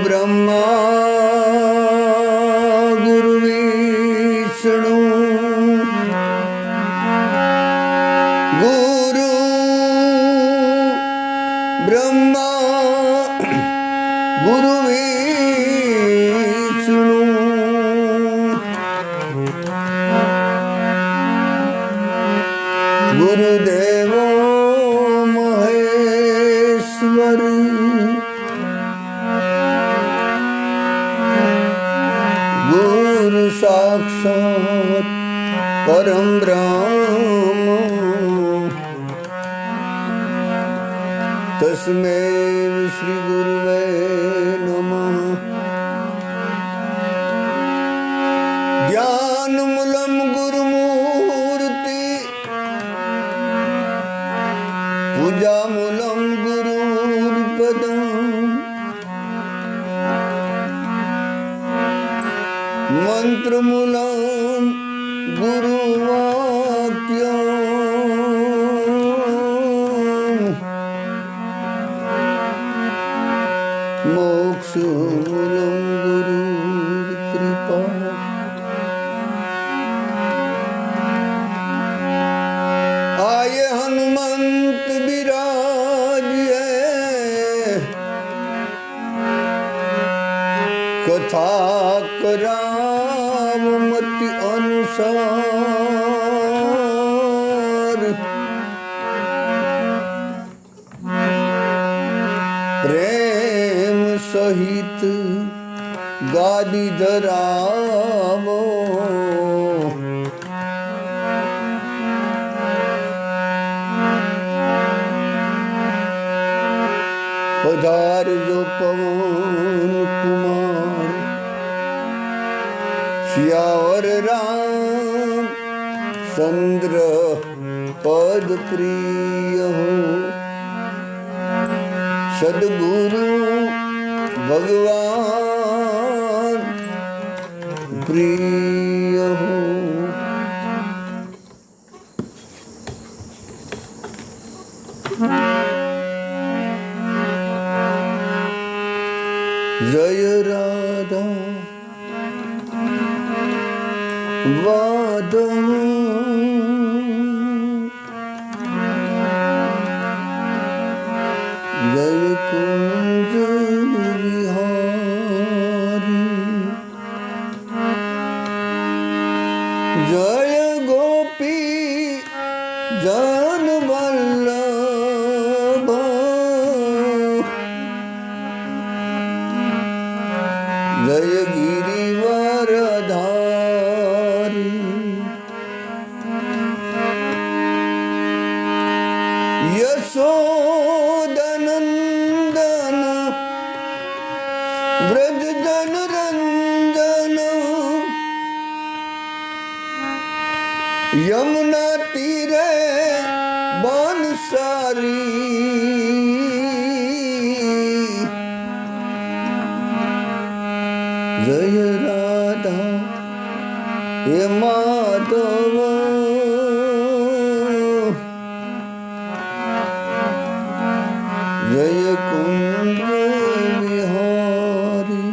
ब्रह्मा गुरु विष्णु गुरु ब्रह्मा गुरु विष्णु गुरुदेवो महेश्वर गुरु साक्षात् परम ब्रह्म तस्मै श्री गुरुवे नमः। ज्ञानमूलं गुरुमूर्ति पूजामूलं गुरुर्पदम् मंत्रमूलं गुरुवाक्यम् मोक्षमूलं गुरुकृपा। आये हनुमंत विराजिए कथा कराम मति अनुसार प्रेम सहित गादी धरावो। पधार जो पवन कुमार सियावर राम चंद्र पद प्रिय हो। सद्गुरु भगवान प्रिय हो। जय राधा वादम जय कुंज विहारी जय गोपी जन वल्लभ जय गिरिवरधारी यशोदनंदन व्रज जन रंजन यमुना तीरे बनसारी जय राधा हे माधव जय कुंज विहारी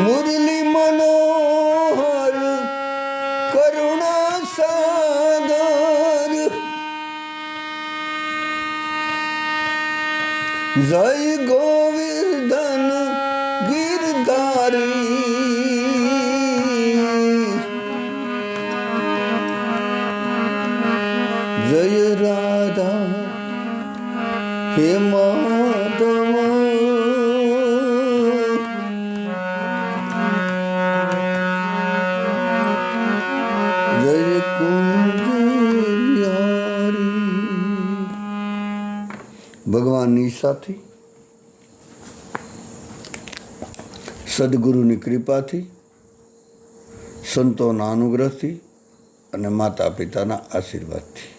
मुरली मनोहर करुणा सागर जय गोवर्धन गिरधारी जय राधा हे माधव जय कुंज विहारी। ભગવાનની સાથે સદગુરુની કૃપાથી સંતોના અનુગ્રહથી અને માતા પિતાના આશીર્વાદથી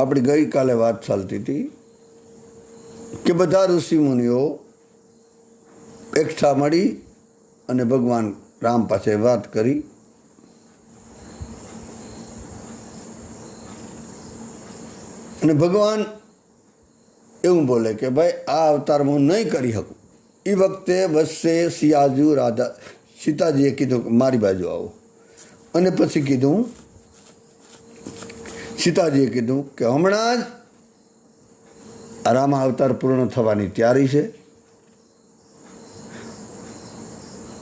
આપણી ગઈકાલે વાત ચાલતી હતી કે બધા ઋષિમુનિઓ એકઠા મળી અને ભગવાન રામ પાસે વાત કરી અને ભગવાન એવું બોલે કે ભાઈ આ અવતારમાં હું નહીં કરી શકું. એ વખતે વચ્ચે સિયાજુ રાધા સીતાજીએ કીધું કે મારી બાજુ આવો. અને પછી કીધું સીતાજીએ કીધું કે હમણાં જ રામ અવતાર પૂર્ણ થવાની તૈયારી છે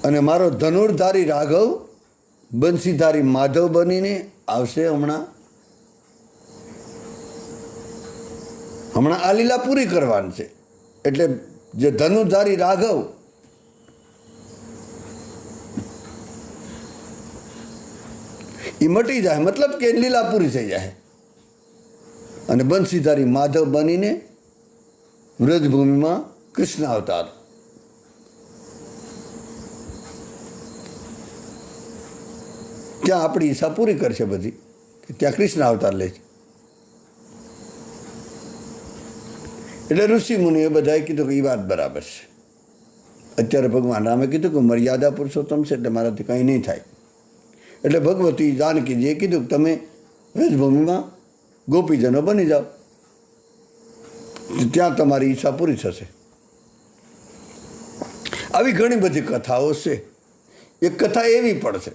અને મારો ધનુર્ધારી રાઘવ બંસીધારી માધવ બનીને આવશે. હમણાં આ લીલા પૂરી કરવાની છે. એટલે જે ધનુર્ધારી રાઘવ એ મટી જાય, મતલબ કે લીલા પૂરી થઈ જાય અને બંસીધારી માધવ બનીને વ્રજભૂમિમાં કૃષ્ણ અવતાર. ત્યાં આપણી ઈચ્છા પૂરી કરશે બધી, કે ત્યાં કૃષ્ણ અવતાર લે છે. એટલે ઋષિ મુનિએ બધાએ કીધું કે એ વાત બરાબર છે. અત્યારે ભગવાન રામે કીધું કે મર્યાદા પુરુષોત્તમ છે એટલે મારાથી કંઈ નહીં થાય. એટલે ભગવતી જાનકીજીએ કીધું કે તમે વ્રજભૂમિમાં ગોપીજનો બની જાઓ, ત્યાં તમારી ઈચ્છા પૂરી થશે. આવી ઘણી બધી કથાઓ છે. એક કથા એવી પણ છે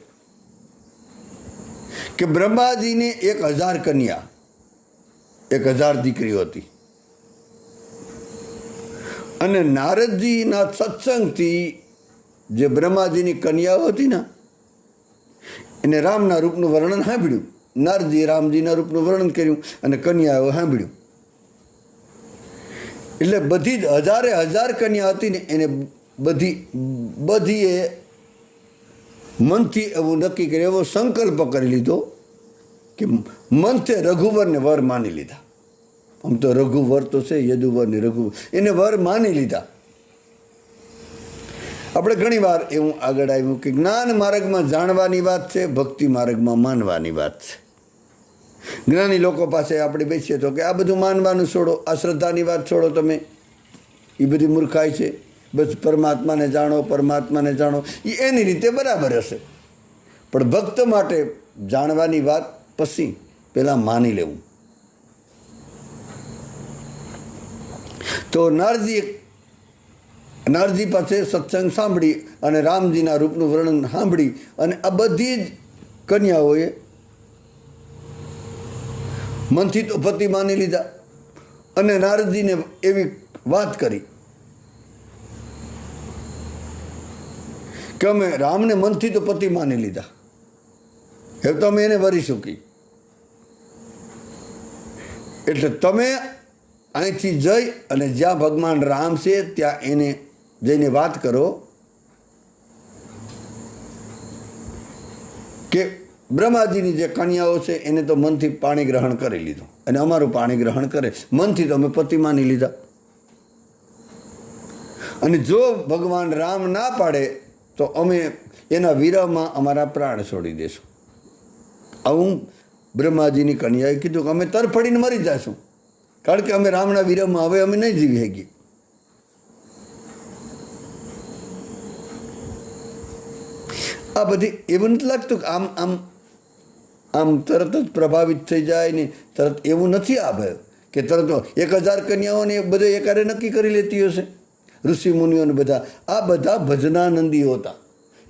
કે બ્રહ્માજીને 1000 કન્યા, 1000 દીકરીઓ હતી અને નારદજીના સત્સંગથી જે બ્રહ્માજીની કન્યાઓ હતી ને એને રામના રૂપનું વર્ણન સાંભળ્યું. નારદજીએ રામજીના રૂપનું વર્ણન કર્યું અને કન્યાઓ સાંભળ્યું. એટલે બધી જ 1000 કન્યા હતી ને એને બધીએ મનથી એવું નક્કી કર્યું, એવો સંકલ્પ કરી લીધો કે મનથી રઘુવરને વર માની લીધા. આમ તો રઘુવર તો છે, યદુવર ને રઘુવર, એને વર માની લીધા. આપણે ઘણી વાર એવું આગળ આવ્યું કે જ્ઞાન માર્ગમાં જાણવાની વાત છે, ભક્તિ માર્ગમાં માનવાની વાત છે. જ્ઞાની લોકો પાસે આપણે બેસીએ તો કે આ બધું માનવાનું છોડો, આ શ્રદ્ધાની વાત છોડો, તમે એ બધી મૂર્ખાઈ છે, બસ પરમાત્માને જાણો, પરમાત્માને જાણો. એ એની રીતે બરાબર હશે, પણ ભક્ત માટે જાણવાની વાત પછી પહેલાં માની લેવું. તો નારજી પાસે સત્સંગ સાંભળી અને રામજીના રૂપનું વર્ણન સાંભળી અને આ બધી જ કન્યાઓએ મનથી તો પતિ માની લીધા અને નારદજીને એવી વાત કરી કે અમે રામને મનથી તો પતિ માની લીધા, હવે તો અમે એને વરી શકી, એટલે તમે અહીંથી જઈ અને જ્યાં ભગવાન રામ છે ત્યાં એને જઈને વાત કરો કે બ્રહ્માજીની જે કન્યાઓ છે એને તો મનથી પાણી ગ્રહણ કરી લીધું અને અમારું પાણી ગ્રહણ કરે, મનથી તો અમે પતિ માની લીધા, અને જો ભગવાન રામ ના પાડે તો અમે એના વિરહમાં અમારા પ્રાણ છોડી દેશું. આવું બ્રહ્માજીની કન્યાએ કીધું કે અમે તરફડીને મરી જઈશું, કારણ કે અમે રામના વિરહમાં હવે અમે નહીં જીવી શકીએ. આ બધી એવું નથી લાગતું કે આમ તરત જ પ્રભાવિત થઈ જાય ને તરત, એવું નથી. આ ભાઈ કે તરત 1000 કન્યાઓને બધે એકારે નક્કી કરી લેતી હશે ઋષિ મુનિઓને બધા. આ બધા ભજનાનંદીઓ હતા,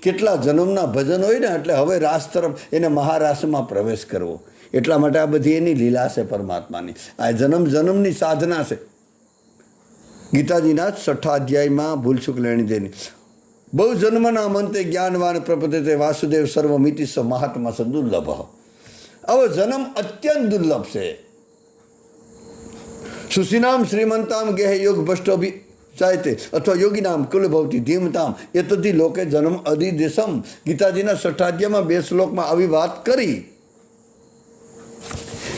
કેટલા જન્મના ભજન હોય ને, એટલે હવે રાસ તરફ એને મહારાસમાં પ્રવેશ કરવો, એટલા માટે આ બધી એની લીલા છે પરમાત્માની. આ જન્મની સાધના છે. ગીતાજીના 6 અધ્યાયમાં ભૂલચૂક લેણી દેની બહુ જન્મના મંતે જ્ઞાનવાન પ્રપદતે વાસુદેવ સર્વમિતિ સ મહાત્મા સ દુર્લભ. આવો જન્મ અત્યંત દુર્લભ છે. સુશીનામ શ્રીમંતામ ગેહ યોગ ભ્રષ્ટોભી ચાયતે અથવા યોગીનામ કુલભવતી ધીમતામ એ તથી લોકે જન્મ અધિદેશમ. ગીતાજીના 6 અધ્યાયમાં 2 શ્લોકમાં આવી વાત કરી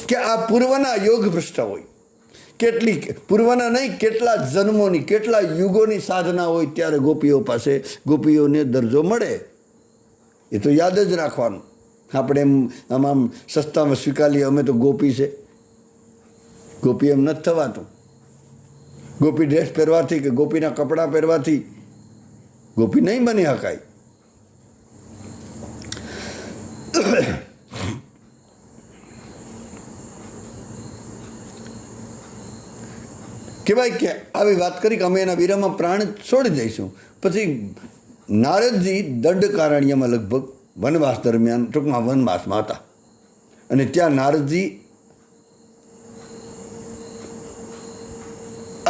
કે આ પૂર્વના યોગ ભ્રષ્ટ હોય, કેટલી પૂર્વના નહીં, કેટલા જન્મોની, કેટલા યુગોની સાધના હોય ત્યારે ગોપીઓ પાસે ગોપીઓને દરજ્જો મળે. એ તો યાદ જ રાખવાનું. આપણે એમ આમ સસ્તામાં સ્વીકારીએ અમે તો ગોપી છે, ગોપી એમ નથી થવાતું. ગોપી ડ્રેસ પહેરવાથી કે ગોપીના કપડાં પહેરવાથી ગોપી નહીં બની શકાય. કહેવાય કે આવી વાત કરી કે અમે એના વિરામમાં પ્રાણ છોડી દઈશું. પછી નારદજી દંડકારણ્યમાં લગભગ વનવાસ દરમિયાન ટૂંકમાં વનવાસમાં હતા અને ત્યાં નારદજી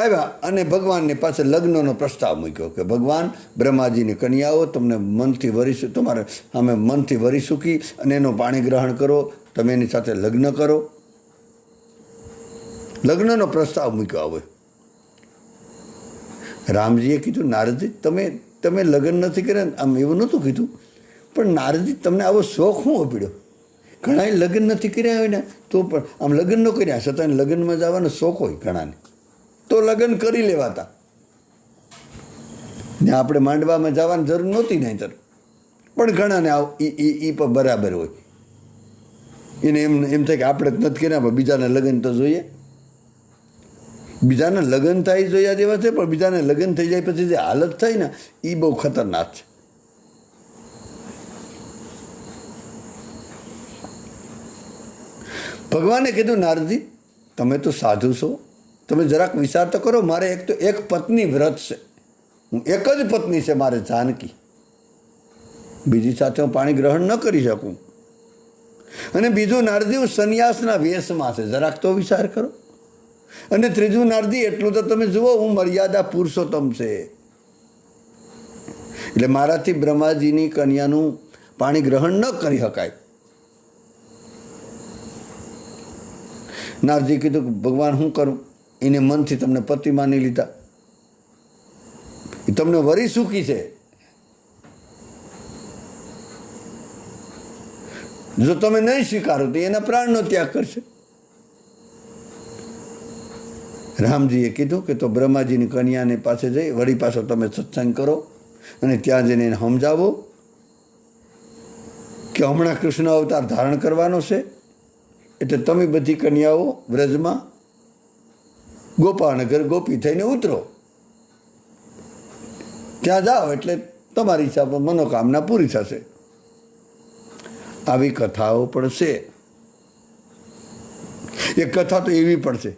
આવ્યા અને ભગવાનની પાસે લગ્નનો પ્રસ્તાવ મૂક્યો કે ભગવાન, બ્રહ્માજીની કન્યાઓ તમને મનથી વરી તમારે અમે મનથી વરી સૂકી અને એનું પાણી ગ્રહણ કરો, તમે એની સાથે લગ્ન કરો. લગ્નનો પ્રસ્તાવ મૂક્યો. હવે રામજીએ કીધું, નારદજી તમે લગ્ન નથી કર્યા, આમ એવું નહોતું કીધું, પણ નારદજી તમને આવો શોખ શું અપીડ્યો? ઘણા લગ્ન નથી કર્યા હોય ને તો પણ આમ લગ્ન ન કર્યા છતાં લગ્નમાં જવાનો શોખ હોય ઘણાને, તો લગ્ન કરી લેવાતા. ને આપણે માંડવામાં જવાની જરૂર નહોતી નહીંતર, પણ ઘણાને એ પણ બરાબર હોય. એને એમ થાય કે આપણે જ નથી કર્યા પણ બીજાને લગ્ન તો જોઈએ. બીજાના લગ્ન થાય જોયા જેવા છે, પણ બીજાને લગ્ન થઈ જાય પછી જે હાલત થાય ને એ બહુ ખતરનાક છે. ભગવાને કીધું, નારદજી તમે તો સાધુ છો, તમે જરાક વિચાર તો કરો. મારે એક પત્ની વ્રત છે, હું એક જ પત્ની છે મારે જાનકી, બીજી સાથે હું પાણી ગ્રહણ ન કરી શકું. અને બીજું નારદી હું સંન્યાસના વેશમાં છે, જરાક તો વિચાર કરો. અને ત્રીજું નારદી એટલું તો તમે જુઓ, હું મર્યાદા પુરુષોત્તમ છે, એટલે મારાથી બ્રહ્માજીની કન્યાનું પાણી ગ્રહણ ન કરી શકાય. નારજી કીધું કે ભગવાન શું કરું? એને મનથી તમને પતિ માની લીધા, એ તમને વરી સૂકી છે. જો તમે નહીં સ્વીકારો તો એના પ્રાણનો ત્યાગ કરશે. રામજીએ કીધું કે તો બ્રહ્માજીની કન્યાને પાસે જઈ વળી પાછો તમે સત્સંગ કરો અને ત્યાં જઈને એને સમજાવો કે હમણાં કૃષ્ણ અવતાર ધારણ કરવાનો છે, એટલે તમે બધી કન્યાઓ વ્રજમાં ગોપાળનગર ગોપી થઈને ઉતરો, ત્યાં જાઓ એટલે તમારી હિસાબે મનોકામના પૂરી થશે. આવી કથાઓ પણ છે. એક કથા તો એવી પણ છે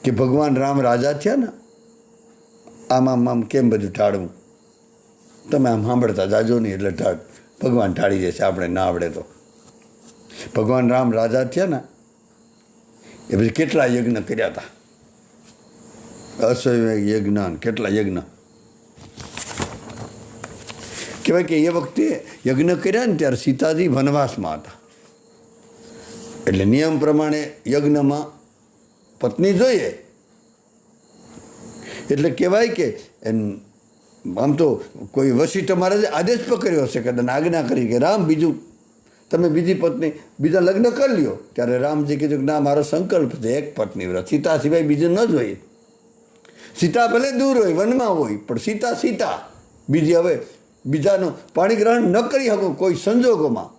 કે ભગવાન રામ રાજા થયા ને, આમ કેમ બધું ટાળવું, તમે આમ સાંભળતા જાજો નહીં એટલે ભગવાન ટાળી જશે, આપણે ના આવડે તો. ભગવાન રામ રાજા થયા ને એ પછી કેટલા યજ્ઞ કર્યા હતા, અશ્વમેઘ યજ્ઞ, કેટલા યજ્ઞ. કહેવાય કે એ વખતે યજ્ઞ કર્યા ને ત્યારે સીતાજી વનવાસમાં હતા, એટલે નિયમ પ્રમાણે યજ્ઞમાં પત્ની જોઈએ. એટલે કહેવાય કે આમ તો કોઈ વશિષ્ઠ મહારાજે આદેશ પકડ્યો હશે કે આજ્ઞા કરી કે રામ બીજું તમે બીજી પત્ની બીજા લગ્ન કરી લ્યો. ત્યારે રામજી કીધું કે ના, મારો સંકલ્પ છે એક પત્ની વ્રત, સીતા સિવાય બીજું ન જોઈએ. સીતા ભલે દૂર હોય, વનમાં હોય, પણ સીતા સીતા. બીજી હવે બીજાનું પાણી ગ્રહણ ન કરી શકું કોઈ સંજોગોમાં,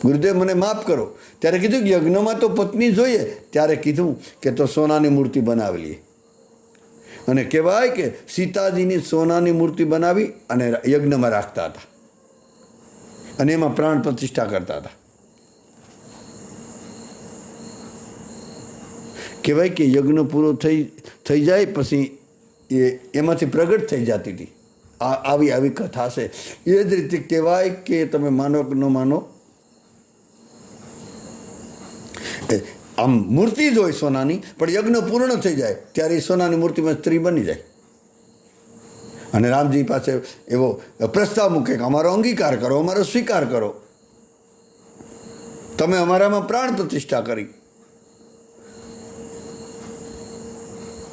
ગુરુદેવ મને માફ કરો. ત્યારે કીધું કે યજ્ઞમાં તો પત્ની જોઈએ. ત્યારે કીધું કે તો સોનાની મૂર્તિ બનાવી લઈએ. અને કહેવાય કે સીતાજીની સોનાની મૂર્તિ બનાવી અને યજ્ઞમાં રાખતા હતા અને એમાં પ્રાણ પ્રતિષ્ઠા કરતા હતા. કહેવાય કે યજ્ઞ પૂરો થઈ જાય પછી એમાંથી પ્રગટ થઈ જતી હતી. આવી કથા છે. એ જ રીતે કહેવાય કે તમે માનો કે ન માનો, આમ મૂર્તિ જ હોય સોનાની, પણ યજ્ઞ પૂર્ણ થઈ જાય ત્યારે એ સોનાની મૂર્તિમાં સ્ત્રી બની જાય. અને રામજી પાસે એવો પ્રસ્તાવ મૂકે કે અમારો અંગીકાર કરો, અમારો સ્વીકાર કરો, તમે અમારામાં પ્રાણ પ્રતિષ્ઠા કરી,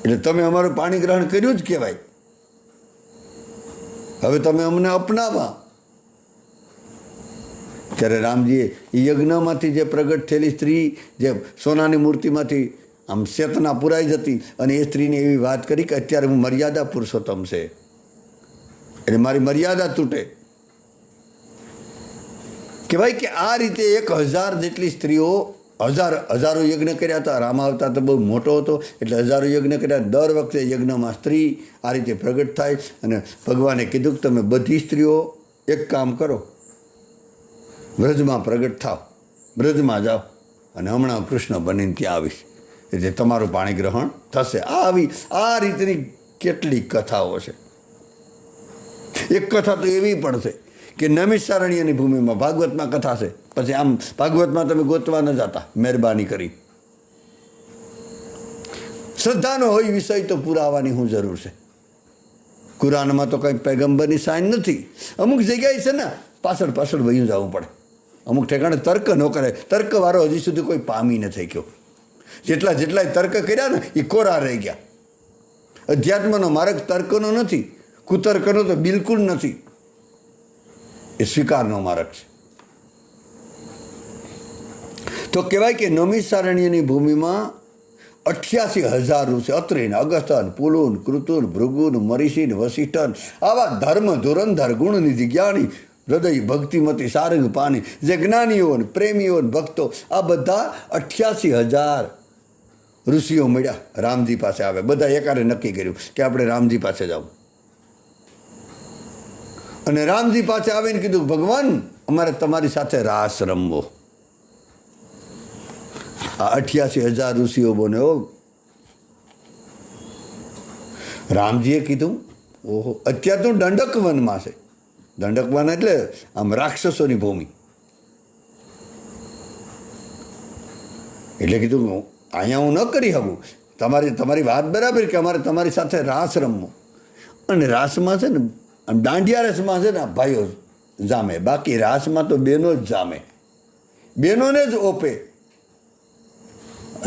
એટલે તમે અમારું પાણી ગ્રહણ કર્યું જ કહેવાય. હવે તમે અમને અપનાવા. ત્યારે રામજીએ યજ્ઞમાંથી જે પ્રગટ થયેલી સ્ત્રી, જે સોનાની મૂર્તિમાંથી આમ ચેતના પુરાઈ જતી, અને એ સ્ત્રીને એવી વાત કરી કે અત્યારે હું મર્યાદા પુરુષોત્તમ છે, એટલે મારી મર્યાદા તૂટે. કહેવાય કે આ રીતે 1000 જેટલી સ્ત્રીઓ, હજારો યજ્ઞ કર્યા હતા. રામાવતાર તો બહુ મોટો હતો એટલે હજારો યજ્ઞ કર્યા. દર વખતે યજ્ઞમાં સ્ત્રી આ રીતે પ્રગટ થાય. અને ભગવાને કીધું કે તમે બધી સ્ત્રીઓ એક કામ કરો, વ્રજમાં પ્રગટ થાવ, વ્રજમાં જાઓ, અને હમણાં કૃષ્ણ બનીને ત્યાં આવીશ. એટલે તમારું પાણી ગ્રહણ થશે. આ રીતની કેટલી કથાઓ છે. એક કથા તો એવી પણ છે કે નૈમિષારણ્યની ભૂમિમાં ભાગવતમાં કથા છે. પછી આમ ભાગવતમાં તમે ગોતવા ન જતા, મહેરબાની કરી. શ્રદ્ધાનો હોય વિષય તો પુરાવાની શું જરૂર છે? કુરાનમાં તો કંઈ પૈગંબરની સાઈન નથી. અમુક જગ્યાએ છે ને પાછળ વયું જવું પડે. અમુક ઠેકાણે તર્ક ન કરે. તર્કવાળો હજી સુધી કોઈ પામી નથી ગયો. જેટલાય તર્ક કર્યા ને એ કોરા રહી ગયા. અધ્યાત્મનો માર્ગ તર્કનો નથી, કુતર્કનો તો બિલકુલ નથી. એ સ્વીકારનો માર્ગ છે. તો કહેવાય કે નૈમિષારણ્યની ભૂમિમાં 88,000 ઋષિ, અત્રિન, અગસ્તન, પુલુન, કૃતુન, ભૃગુન, મરીષિન, વસિષ્ઠન, આવા ધર્મ ધુરંધર ગુણનિધિ જ્ઞાની હૃદય ભક્તિમતી સારંગ પાની જે જ્ઞાનીઓ ને પ્રેમીઓ ને ભક્તો, આ બધા 88,000 ઋષિઓ મળ્યા રામજી પાસે આવે. બધા એકારે નક્કી કર્યું કે આપણે રામજી પાસે જાવ. અને રામજી પાસે આવીને કીધું, ભગવાન અમારે તમારી સાથે રાસ રમવો. આ 88,000 ઋષિઓ બન્યો. રામજીએ કીધું, ઓહો, અત્યારે તો દંડક વનમાં છે. દંડક વન એટલે આમ રાક્ષસોની ભૂમિ. એટલે કીધું, અહીંયા હું ન કરી શકું. તમારી વાત બરાબર કે અમારે તમારી સાથે રાસ રમવો. અને રાસમાં છે ને, આમ દાંડિયા રસમાં છે ને ભાઈઓ જામે, બાકી રાસમાં તો બહેનો જ જામે, બહેનોને જ ઓપે.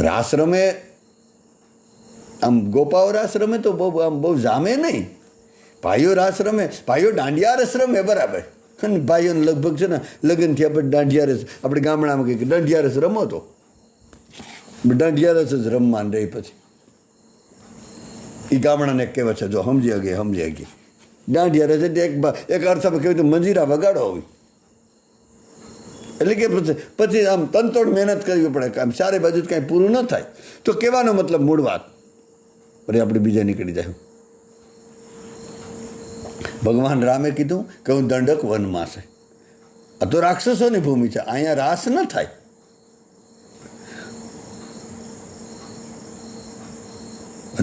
રાસ રમે, આમ ગોપાઓ રાસ રમે તો બહુ જામે નહીં. ભાઈઓ રાસ રમે, ભાઈઓ દાંડિયા રસ રમે બરાબર. અને ભાઈઓને લગભગ છે ને લગ્ન થયા પછી દાંડિયા રસ, આપણે ગામડામાં કહીએ કે દાંડિયા રસ રમો, તો દાંડિયા રસ જ રમવાનું રહી. પછી એ ગામડાને કહેવાય છે, જો સમજી ગયા દાંડિયા રસ એટલે એક અર્થમાં કહેવાય તો મંજીરા વગાડો હોય. એટલે કે પછી આમ તનતોડ મહેનત કરવી પડે, આમ ચારે બાજુ કાંઈ પૂરું ન થાય. તો કહેવાનો મતલબ મૂળ વાત પછી આપણે બીજા નીકળી જાય. ભગવાન રામે કીધું કે હું દંડક વનમાં છે. આ તો રાક્ષસોની ભૂમિ છે, અહીંયા રાસ ન થાય.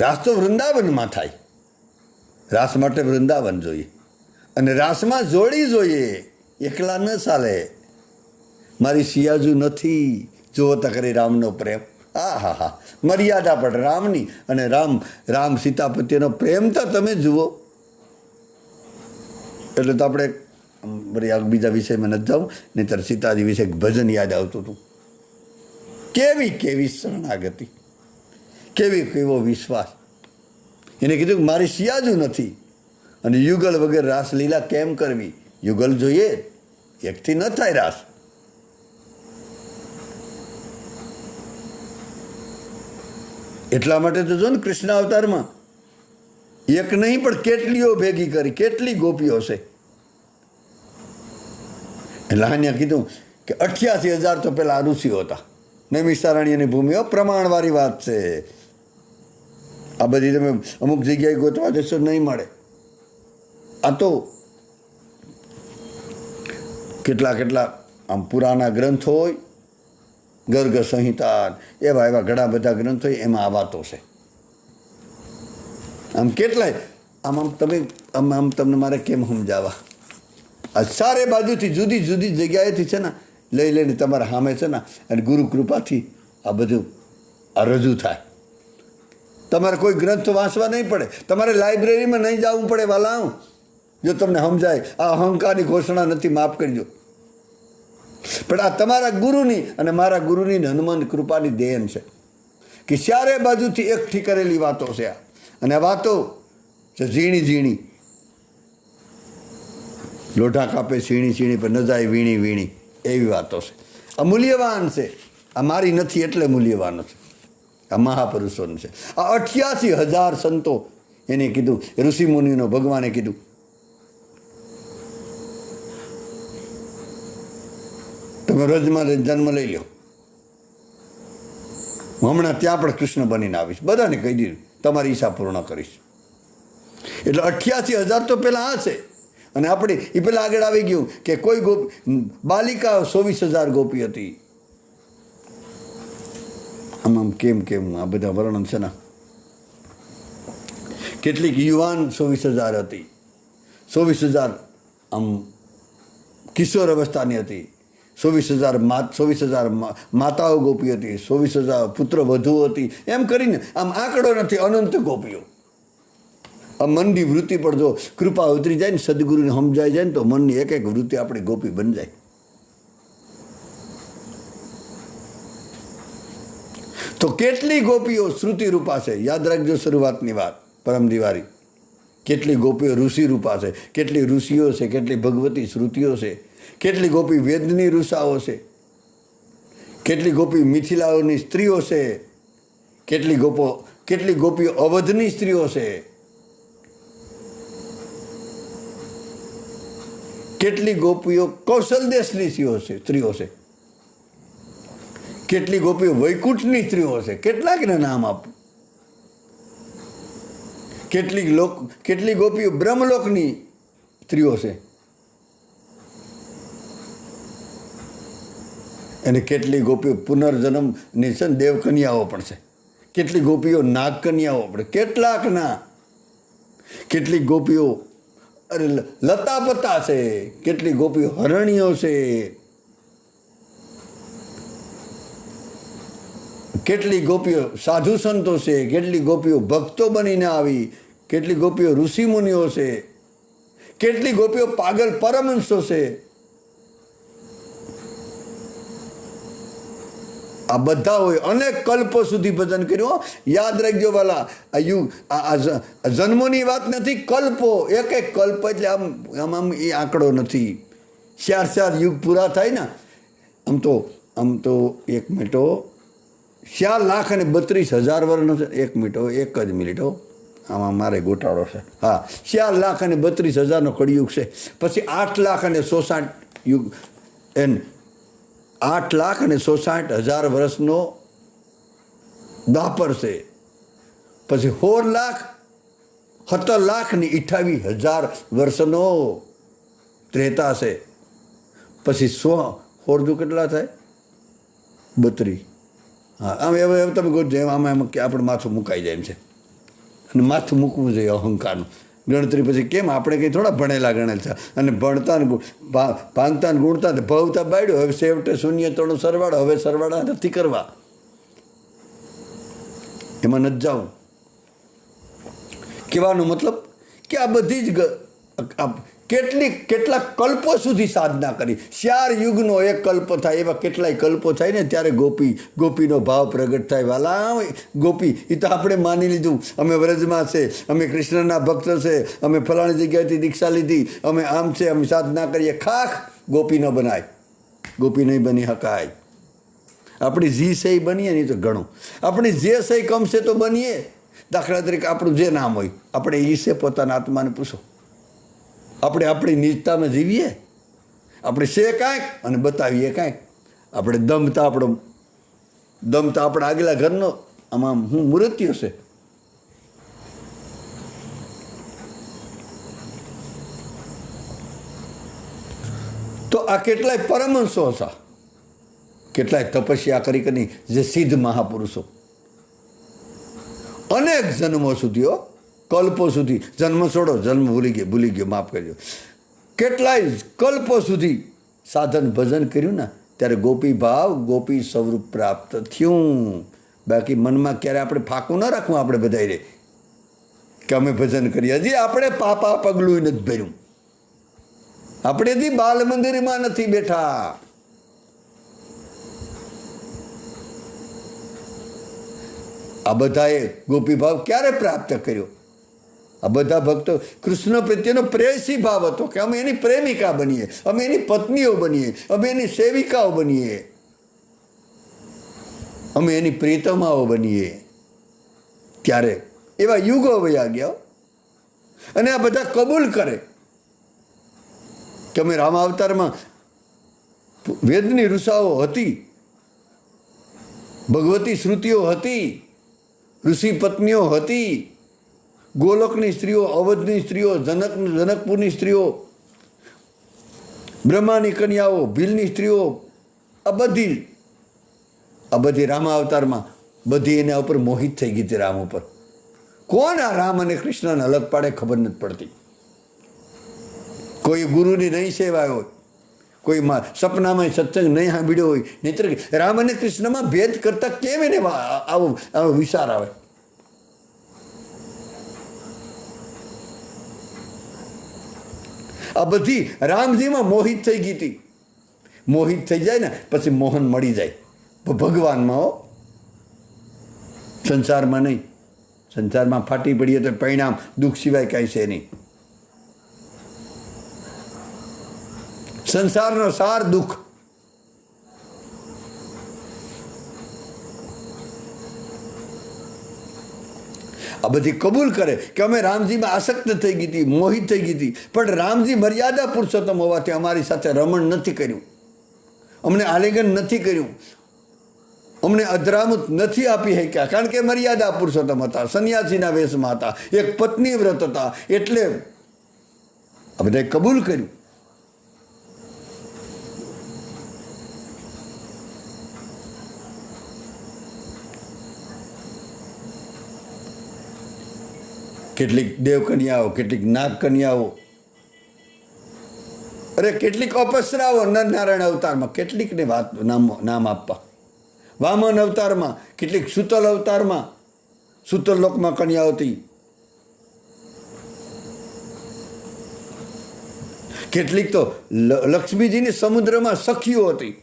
રાસ તો વૃંદાવનમાં થાય. રાસ માટે વૃંદાવન જોઈએ. અને રાસમાં જોડી જોઈએ, એકલા ન ચાલે. મારી સિયાજુ નથી, જુઓ તો કરી રામનો પ્રેમ. હા, મર્યાદા પણ રામની. અને રામ સીતા પ્રત્યેનો પ્રેમ તો તમે જુઓ. એટલે તો આપણે બીજા વિષયમાં નથી જાઉં, નહીંતર સીતાજી વિશે ભજન યાદ આવતું હતું. કેવી શરણાગતિ, કેવો વિશ્વાસ. એને કીધું કે મારી સિયાજુ નથી, અને યુગલ વગર રાસલીલા કેમ કરવી? યુગલ જોઈએ, એકથી ન થાય રાસ. એટલા માટે તો જો ને કૃષ્ણ અવતારમાં એક નહીં પણ કેટલીઓ ભેગી કરી, કેટલી ગોપીઓ છે. એટલે અહીંયા કીધું કે 88,000 તો પેલા ઋષિઓ હતા. નૈમિષારણ્યની ભૂમિઓ પ્રમાણવાળી વાત છે. આ બધી તમે અમુક જગ્યાએ ગોતવા જશો નહીં મળે. આ તો કેટલા આમ પુરાના ગ્રંથો હોય, ગર્ગ સંહિતા, એવા ઘણા બધા ગ્રંથો હોય, એમાં આ વાતો છે. આમ કેટલાય આમ તમને મારે કેમ સમજાવવા? આ ચારે બાજુથી જુદી જગ્યાએથી છે ને લઈને તમારા સામે છે ને, અને ગુરુ કૃપાથી આ બધું આ રજૂ થાય. તમારે કોઈ ગ્રંથ વાંચવા નહીં પડે, તમારે લાઇબ્રેરીમાં નહીં જવું પડે વાલા. જો તમને સમજાય, આ અહંકારની ઘોષણા નથી, માફ કરજો. પણ આ તમારા ગુરુની અને મારા ગુરુની હનુમાન કૃપાની દેન છે કે ચારે બાજુથી એકઠી કરેલી વાતો છે આ. અને આ વાતો છે ઝીણી, લોઢા કાપે ઝીણી પર ન જાય વીણી, એવી વાતો છે. આ મૂલ્યવાન છે. આ મારી નથી એટલે મૂલ્યવાન છે. આ મહાપુરુષોનું છે. આ 88,000 સંતો એને કીધું, ઋષિમુનિનો ભગવાને કીધું તમે રજમાં જન્મ લઈ લો, હું હમણાં ત્યાં પણ કૃષ્ણ બનીને આવીશ. બધાને કહી દીધું, તમારી ઈચ્છા પૂર્ણ કરીશ. એટલે 88,000 તો પેલા આ છે. અને આપણે એ પેલા આગળ આવી ગયું કે કોઈ બાલિકા 24,000 ગોપી હતી. આમ કેમ આ બધા વર્ણન છે ને. કેટલીક યુવાન 24,000 હતી, 24,000 આમ કિશોર અવસ્થાની હતી, 24,000 માતાઓ ગોપી હતી, 24,000 પુત્ર વધુ હતી, એમ કરીને આમ આંકડો નથી, અનંત ગોપીઓ. આ મનની વૃત્તિ પર જો કૃપા ઉતરી જાય ને, સદગુરુને સમજાઈ જાય ને, તો મનની એક એક વૃત્તિ આપણી ગોપી બની જાય. તો કેટલી ગોપીઓ શ્રુતિ રૂપા છે, યાદ રાખજો શરૂઆતની વાત પરમ દિવાળી. કેટલી ગોપીઓ ઋષિ રૂપા છે, કેટલી ઋષિઓ છે, કેટલી ભગવતી શ્રુતિઓ છે, કેટલી ગોપી વેદની ઋષાઓ છે, કેટલી ગોપી મિથિલાઓની સ્ત્રીઓ છે, કેટલી ગોપીઓ અવધની સ્ત્રીઓ છે, કેટલી ગોપીઓ કૌશલ દેશની સ્ત્રીઓ છે, કેટલી ગોપીઓ વૈકુંઠની સ્ત્રીઓ છે. કેટલાકના નામ આપું. કેટલી ગોપીઓ બ્રહ્મલોકની સ્ત્રીઓ છે, અને કેટલી ગોપીઓ પુનર્જન્મની છે, દેવકન્યાઓ પણ છે. કેટલી ગોપીઓ નાગકન્યાઓ પણ, કેટલાકના. કેટલી ગોપીઓ લતાપતા છે, કેટલી ગોપીઓ હરણીઓ છે, કેટલી ગોપીઓ સાધુ સંતો છે, કેટલી ગોપીઓ ભક્તો બનીને આવી, કેટલી ગોપીઓ ઋષિમુનિઓ છે, કેટલી ગોપીઓ પાગલ પરમહંસો છે. આ બધા હોય. અનેક કલ્પો સુધી ભજન કર્યું. યાદ રાખજો વાલા, આ યુગ આ જન્મોની વાત નથી, કલ્પો. એક કલ્પ એટલે આમ એ આંકડો નથી. 4 યુગ પૂરા થાય ને, આમ તો 1 મિનિટો 4,32,000 વર્ષનો છે. 1 મિનિટો, 1 જ મિનિટો, આમાં મારે ગોટાળો છે. હા, 4,32,000નો કળિયુગ છે. પછી 8,66,000 યુગ, 8,66,000 વર્ષનો દ્વાપર છે. પછી 16,17,28,000 વર્ષનો ત્રેતા છે. પછી 16 કેટલા થાય? 32. હા, આમ હવે તમે કહો જેમ આમાં કે આપણે માથું મુકાઈ જાય એમ છે. અને માથું મૂકવું જોઈએ અહંકારનું. ગણતરી પછી કેમ આપણે કંઈ થોડા ભણેલા ગણેલ છે, અને ભણતા ને ભાંગતા ને ગુણતા ને ભવતા બાળ્યો. હવે છેવટે શૂન્ય તોડો સરવાળો. હવે સરવાળા નથી કરવા, એમાં નથી જવું. કહેવાનો મતલબ કે આ બધી જ કેટલાક કલ્પો સુધી સાધના કરી. 4 યુગનો એક કલ્પ થાય, એવા કેટલાય કલ્પો થાય ને, ત્યારે ગોપીનો ભાવ પ્રગટ થાય. વાલા ગોપી એ તો આપણે માની લીધું, અમે વ્રજમાં છે, અમે કૃષ્ણના ભક્ત છે, અમે ફલાણી જગ્યાએથી દીક્ષા લીધી, અમે આમ છે, અમે સાધના કરીએ. ખાખ ગોપી ન બનાય, ગોપી નહીં બની શકાય. આપણી જી સહી બનીએ ને તો ઘણું. આપણી જે સહી કમશે તો બનીએ. દાખલા તરીકે આપણું જે નામ હોય, આપણે એ છે પોતાના આત્માને પૂછો. આપણે આપણી નિજતામાં જીવીએ. આપણે છે કાંઈક અને બતાવીએ કાંઈક. આપણે દમતા આપણા આગલા ઘરનો આમાં હું મૃત્યુ છે. તો આ કેટલાય પરમહંસો હતા, કેટલાય તપસ્યા કરી જે સિદ્ધ મહાપુરુષો અનેક જન્મો સુધી, કલ્પો સુધી, જન્મ છોડો, જન્મ ભૂલી ગયો, માફ કરજો, કેટલાય કલ્પો સુધી સાધન ભજન કર્યું ને, ત્યારે ગોપી ભાવ, ગોપી સ્વરૂપ પ્રાપ્ત થયું. બાકી મનમાં ક્યારે આપણે ફાંકું ન રાખવું. આપણે બધાય રે કે અમે ભજન કરીએ, હજી આપણે પાપા પગલું નથી ભર્યું. આપણે હજી બાલ મંદિરમાં નથી બેઠા. આ બધાએ ગોપી ભાવ ક્યારે પ્રાપ્ત કર્યો? આ બધા ભક્તો કૃષ્ણ પ્રત્યેનો પ્રેયસી ભાવ હતો કે અમે એની પ્રેમિકા બનીએ, અમે એની પત્નીઓ બનીએ, અમે એની સેવિકાઓ બનીએ, અમે એની પ્રીતમાઓ બનીએ. ત્યારે એવા યુગો વયા ગયા, અને આ બધા કબૂલ કરે કે અમે રામાવતારમાં વેદની ઋષાઓ હતી, ભગવતી શ્રુતિઓ હતી, ઋષિ પત્નીઓ હતી, ગોલોકની સ્ત્રીઓ, અવધની સ્ત્રીઓ, જનકપુરની સ્ત્રીઓ, બ્રહ્માની કન્યાઓ, ભીલની સ્ત્રીઓ, આ બધી રામા અવતારમાં બધી એના ઉપર મોહિત થઈ ગઈ હતી રામ ઉપર. કોણ આ રામ અને કૃષ્ણને અલગ પાડે ખબર નથી પડતી. કોઈ ગુરુની નહીં સેવાય હોય, કોઈ સપનામાં સત્સંગ નહીં સાંભળ્યો હોય, નહીતર રામ અને કૃષ્ણમાં ભેદ કરતા કેમ એને આવો વિચાર આવે? આ બધી રામજીમાં મોહિત થઈ ગઈ હતી. મોહિત થઈ જાય ને પછી મોહન મળી જાય ભગવાનમાં. હો, સંસારમાં નહીં. સંસારમાં ફાટી પડીએ તો પરિણામ દુઃખ સિવાય કાંઈ છે નહીં. સંસારનો સાર દુઃખ. આ બધી કબૂલ કરે કે અમે રામજીમાં આસક્ત થઈ ગઈ હતી, મોહિત થઈ ગઈ હતી, પણ રામજી મર્યાદા પુરુષોત્તમ હોવાથી અમારી સાથે રમણ નથી કર્યું, અમને આલિંગન નથી કર્યું, અમને અધરામત નથી આપી શક્યા, કારણ કે મર્યાદા પુરુષોત્તમ હતા, સંન્યાસીના વેશમાં હતા, એક પત્ની વ્રત હતા, એટલે આ બધાએ કબૂલ કર્યું. કેટલીક દેવકન્યાઓ, કેટલીક નાગકન્યાઓ, અરે કેટલીક અપસરાઓ નરનારાયણ અવતારમાં, કેટલીકને વાત નામ આપવા. વામન અવતારમાં, કેટલીક સુતલ અવતારમાં, સુતલ લોકમાં કન્યાઓ હતી, કેટલીક તો લક્ષ્મીજીની સમુદ્રમાં સખીઓ હતી.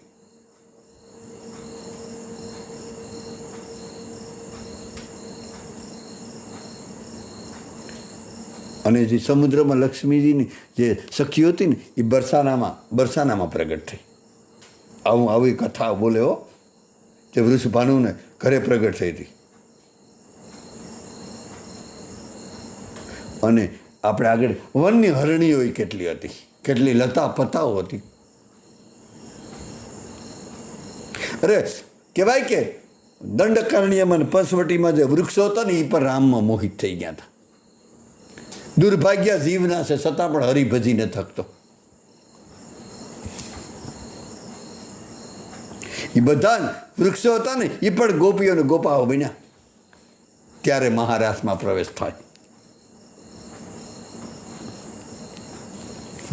અને જે સમુદ્રમાં લક્ષ્મીજીની જે સખીઓ હતી ને એ બરસાનામાં પ્રગટ થઈ. આવી કથા બોલે હો, જે વૃષભાનુને ઘરે પ્રગટ થઈ હતી. અને આપણે આગળ વનની હરણીઓ કેટલી હતી, કેટલી લતા પતાઓ હતી. અરે કહેવાય કે દંડકારણ્યમાં પંચવટીમાં જે વૃક્ષો હતા ને એ પર રામમાં મોહિત થઈ ગયા હતા. દુર્ભાગ્ય જીવના છે છતાં પણ હરિભજીને થકતો. એ બધા વૃક્ષો હતા ને એ પણ ગોપીઓને ગોપાઓ બન્યા. ત્યારે મહારાસમાં પ્રવેશ થાય.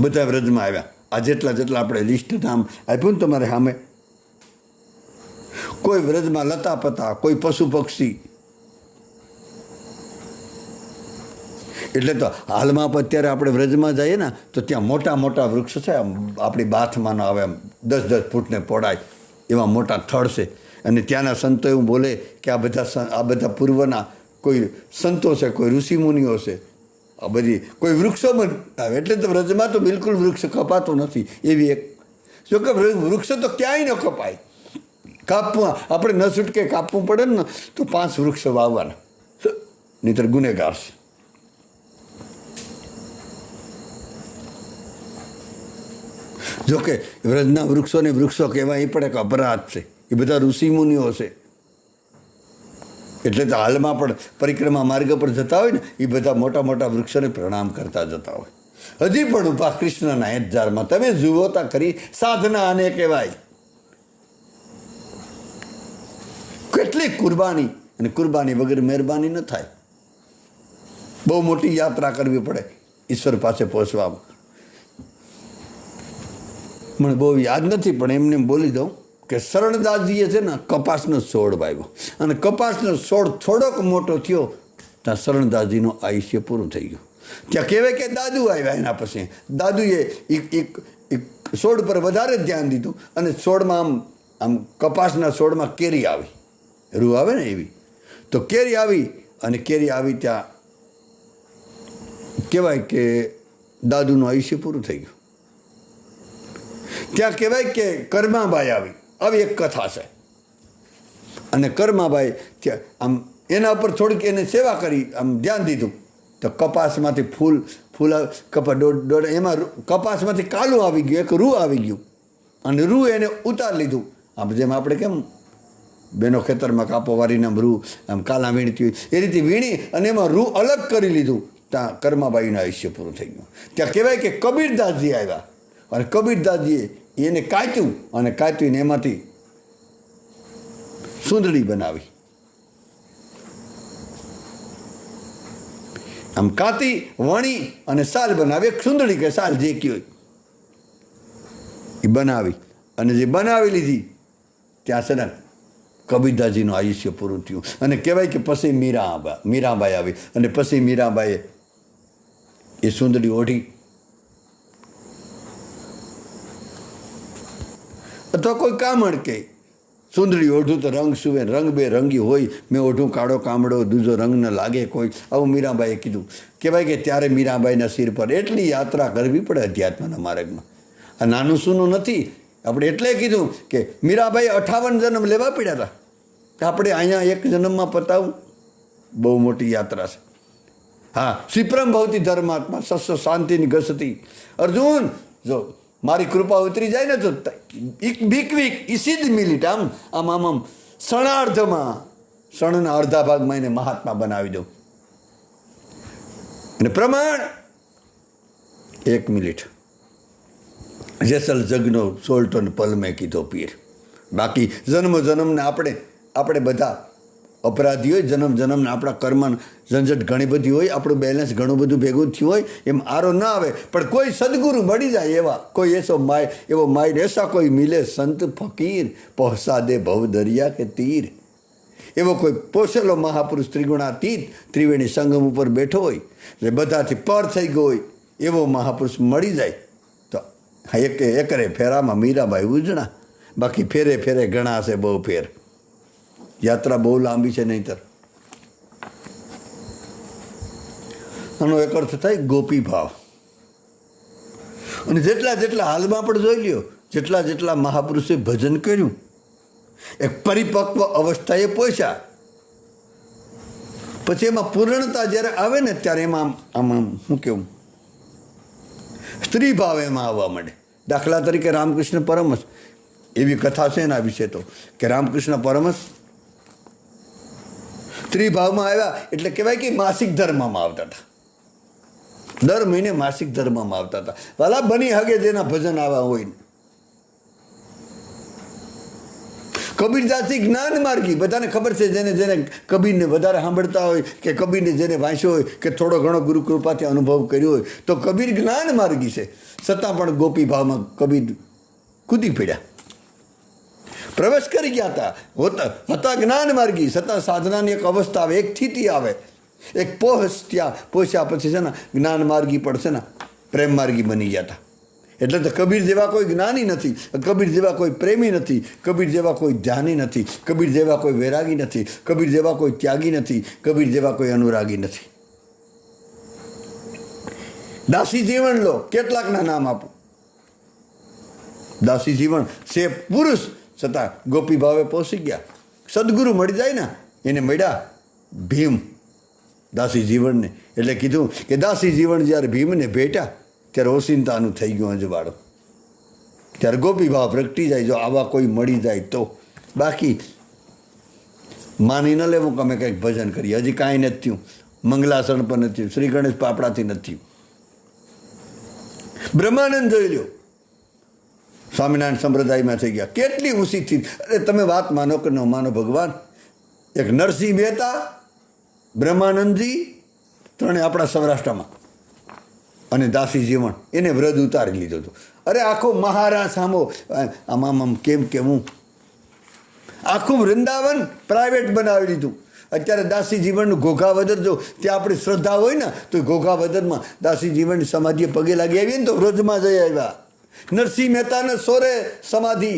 બધા વ્રજમાં આવ્યા. આ જેટલા આપણે લિસ્ટ નામ આપ્યું ને તમારે સામે, કોઈ વ્રજમાં લતા પતા, કોઈ પશુ પક્ષી. એટલે તો હાલમાં અત્યારે આપણે વ્રજમાં જઈએ ને તો ત્યાં મોટા મોટા વૃક્ષ છે, આપણી બાથમાં આવે, આમ 10-10 ફૂટને પહોળાય એવા મોટા થડ છે. અને ત્યાંના સંતો એવું બોલે કે આ બધા પૂર્વના કોઈ સંતો છે, કોઈ ઋષિમુનિઓ છે, આ બધી કોઈ વૃક્ષો પણ આવે. એટલે તો વ્રજમાં તો બિલકુલ વૃક્ષ કપાતો નથી. એવી એક, જો કે વૃક્ષ તો ક્યાંય ન કપાય. કાપવા આપણે ન છૂટકે કાપવું પડે ને તો 5 વૃક્ષ વાવવાના, નહીંતર ગુનેગાર છે. જોકે વ્રજના વૃક્ષોને વૃક્ષો કહેવાય એ પણ એક અપરાધ છે. એ બધા ઋષિમુનિઓ છે. એટલે તો હાલમાં પણ પરિક્રમા માર્ગ પર જતા હોય ને એ બધા મોટા મોટા વૃક્ષોને પ્રણામ કરતા જતા હોય. હજી પણ ઉપા કૃષ્ણના ઇંતજારમાં તમે જુઓતા કરી સાધના આને કહેવાય. કેટલી કુરબાની, અને કુરબાની વગર મહેરબાની ન થાય. બહુ મોટી યાત્રા કરવી પડે ઈશ્વર પાસે પહોંચવામાં. મને બહુ યાદ નથી પણ એમને બોલી દઉં કે શરણદાસજીએ છે ને કપાસનો છોડ વાવ્યો, અને કપાસનો છોડ થોડોક મોટો થયો ત્યાં શરણદાસજીનું આયુષ્ય પૂરું થઈ ગયું. ત્યાં કહેવાય કે દાદુ આવ્યા. એના પછી દાદુએ એક છોડ પર વધારે ધ્યાન દીધું, અને છોડમાં આમ કપાસના છોડમાં કેરી આવી, રૂ આવે ને એવી. તો કેરી આવી, અને કેરી આવી ત્યાં કહેવાય કે દાદુનું આયુષ્ય પૂરું થઈ ગયું. ત્યાં કહેવાય કે કર્માબાઈ આવી એક કથા છે. અને કર્માબાઈ ત્યાં આમ એના ઉપર થોડીક એને સેવા કરી, આમ ધ્યાન દીધું, તો કપાસમાંથી ફૂલ એમાં કપાસમાંથી કાલું આવી ગયું, એક રૂ આવી ગયું, અને રૂ એને ઉતારી લીધું. આમ જેમ આપણે કેમ બેનો ખેતરમાં કાપો વારીને આમ રૂ આમ કાલા વીણતી હોય એ રીતે વીણી અને એમાં રૂ અલગ કરી લીધું. ત્યાં કર્માબાઈનું આયુષ્ય પૂરું થઈ ગયું. ત્યાં કહેવાય કે કબીરદાસજી આવ્યા, અને કબીરદાસજીએ એને કાચ્યું, અને કાચ્યું એમાંથી સુંદડી બનાવી. આમ કાતી વણી અને સાલ બનાવી, એક સુંદડી કે સાલ જે કયો એ બનાવી, અને જે બનાવી લીધી ત્યાં છે ને કબીરદાસજીનું આયુષ્ય પૂરું થયું. અને કહેવાય કે પછી મીરાબાઈ આવી, અને પછી મીરાબાઈએ એ સુંદડી ઓઢી અથવા કોઈ કામણ કે સુંદડી ઓઢું તો રંગ સુવે, રંગ બે રંગી હોય, મેં ઓઢું કાળો કામડો, દૂજો રંગ ન લાગે કોઈ, આવું મીરાબાઈએ કીધું. કહેવાય કે ત્યારે મીરાબાઈના શિર પર એટલી યાત્રા કરવી પડે અધ્યાત્મના માર્ગમાં. આ નાનું સૂનું નથી. આપણે એટલે કીધું કે મીરાબાઈ 58 જન્મ લેવા પડ્યા હતા, આપણે અહીંયા એક જન્મમાં પતાવું, બહુ મોટી યાત્રા છે. હા, ક્ષિપ્રમ ભવતી ધર્માત્મા સસ્ય શાંતિની ગસતી. અર્જુન, જો મારી કૃપા ઉતરી જાય ને તો બીક ઈસી જ મિનિટ આમ આમ આમ આમ ક્ષણાર્ધમાં, ક્ષણના અડધા ભાગમાં એને મહાત્મા બનાવી દઉં. અને પ્રમાણ 1 મિનિટ. જેસલ જગનો સોલ્ટોન પલ મેં કીધો પીર. બાકી જન્મને આપણે બધા અપરાધી હોય, જન્મને આપણા કર્મ ઝંઝટ ઘણી બધી હોય, આપણું બેલેન્સ ઘણું બધું ભેગું થયું હોય, એમ આરો ના આવે. પણ કોઈ સદગુરુ મળી જાય એવા, કોઈ એવો માય એસા કોઈ મિલે સંત ફકીર, પહોંચા દે ભવ દરિયા કે તીર. એવો કોઈ પોષેલો મહાપુરુષ ત્રિગુણાતીત ત્રિવેણી સંગમ ઉપર બેઠો હોય, જે બધાથી પર થઈ ગયો હોય, એવો મહાપુરુષ મળી જાય તો એકરે ફેરામાં મીરાબાઈ ઉજણા. બાકી ફેરે ફેરે ઘણા હશે બહુ ફેર. યાત્રા બહુ લાંબી છે નહીંતર. આનો એક અર્થ થાય ગોપી ભાવ. અને જેટલા હાલમાં પણ જોઈ લ્યો, જેટલા મહાપુરુષે ભજન કર્યું, એક પરિપક્વ અવસ્થાએ પહોંચ્યા, પછી એમાં પૂર્ણતા જ્યારે આવે ને ત્યારે એમાં આમ શું કેવું, સ્ત્રી ભાવ એમાં આવવા માંડે. દાખલા તરીકે રામકૃષ્ણ પરમહંસ, એવી કથા છે એના વિશે તો, કે રામકૃષ્ણ પરમહંસ સ્ત્રી ભાવમાં આવ્યા એટલે કહેવાય કે માસિક ધર્મમાં આવતા હતા. દર મહિને માસિક ધર્મમાં આવતા હતા. વાલા બની હગે જેના ભજન આવા હોય. કબીરદાસજી જ્ઞાન માર્ગી, બધાને ખબર છે, જેને કબીરને વધારે સાંભળતા હોય કે કબીરને જેને વાંચ્યો હોય કે થોડો ઘણો ગુરુ કૃપાથી અનુભવ કર્યો હોય, તો કબીર જ્ઞાન માર્ગી છે. છતાં પણ ગોપી ભાવમાં કબીર કૂદી પડ્યા, પ્રવેશ કરી ગયા હતા જ્ઞાન માર્ગી. છતાં સાધનાની એક અવસ્થા આવે, એક સ્થિતિ આવે, એક પહોંચ્યા પછી છે ને જ્ઞાન માર્ગી પડશે ને પ્રેમ માર્ગી બની ગયા હતા. એટલે તો કબીર જેવા કોઈ જ્ઞાની નથી, કબીર જેવા કોઈ પ્રેમી નથી, કબીર જેવા કોઈ ધ્યાની નથી, કબીર જેવા કોઈ વૈરાગી નથી, કબીર જેવા કોઈ ત્યાગી નથી, કબીર જેવા કોઈ અનુરાગી નથી. દાસી જીવન લો, કેટલાકના નામ આપો. દાસી જીવન છે પુરુષ, છતાં ગોપી ભાવે પહોંચી ગયા. સદગુરુ મળી જાય ને એને મળ્યા ભીમ દાસી જીવનને. એટલે કીધું કે દાસી જીવન જ્યારે ભીમને ભેટ્યા ત્યારે ઓસિંતાનું થઈ ગયું અજવાળું. ત્યારે ગોપી ભાવ પ્રગટી જાય જો આવા કોઈ મળી જાય તો. બાકી માની ન લેવું કે અમે કંઈક ભજન કરીએ, હજી કાંઈ નથી થયું. મંગલાસણ પણ નથી થયું, શ્રી ગણેશ પાપડાથી નથી થયું. બ્રહ્માનંદ જોઈ લ્યો, સ્વામિનારાયણ સંપ્રદાયમાં થઈ ગયા, કેટલી ઊંચી થઈ. અરે તમે વાત માનો કે ન માનો ભગવાન, એક નરસિંહ મહેતા, બ્રહ્માનંદજી, ત્રણે આપણા સૌરાષ્ટ્રમાં, અને દાસી જીવન, એને વ્રત ઉતારી લીધું હતું. અરે આખો મહારાજ સામો આમ કેમ કેવું, આખું વૃંદાવન પ્રાઇવેટ બનાવી લીધું. અત્યારે દાસી જીવનનું ઘોઘાવદર જો ત્યાં આપણી શ્રદ્ધા હોય ને તો ઘોઘાવદરમાં દાસી જીવનની સમાધિએ પગે લાગી આવીએ ને તો વ્રજમાં જઈ આવ્યા. નરસિંહ મહેતાને સોરે સમાધિ,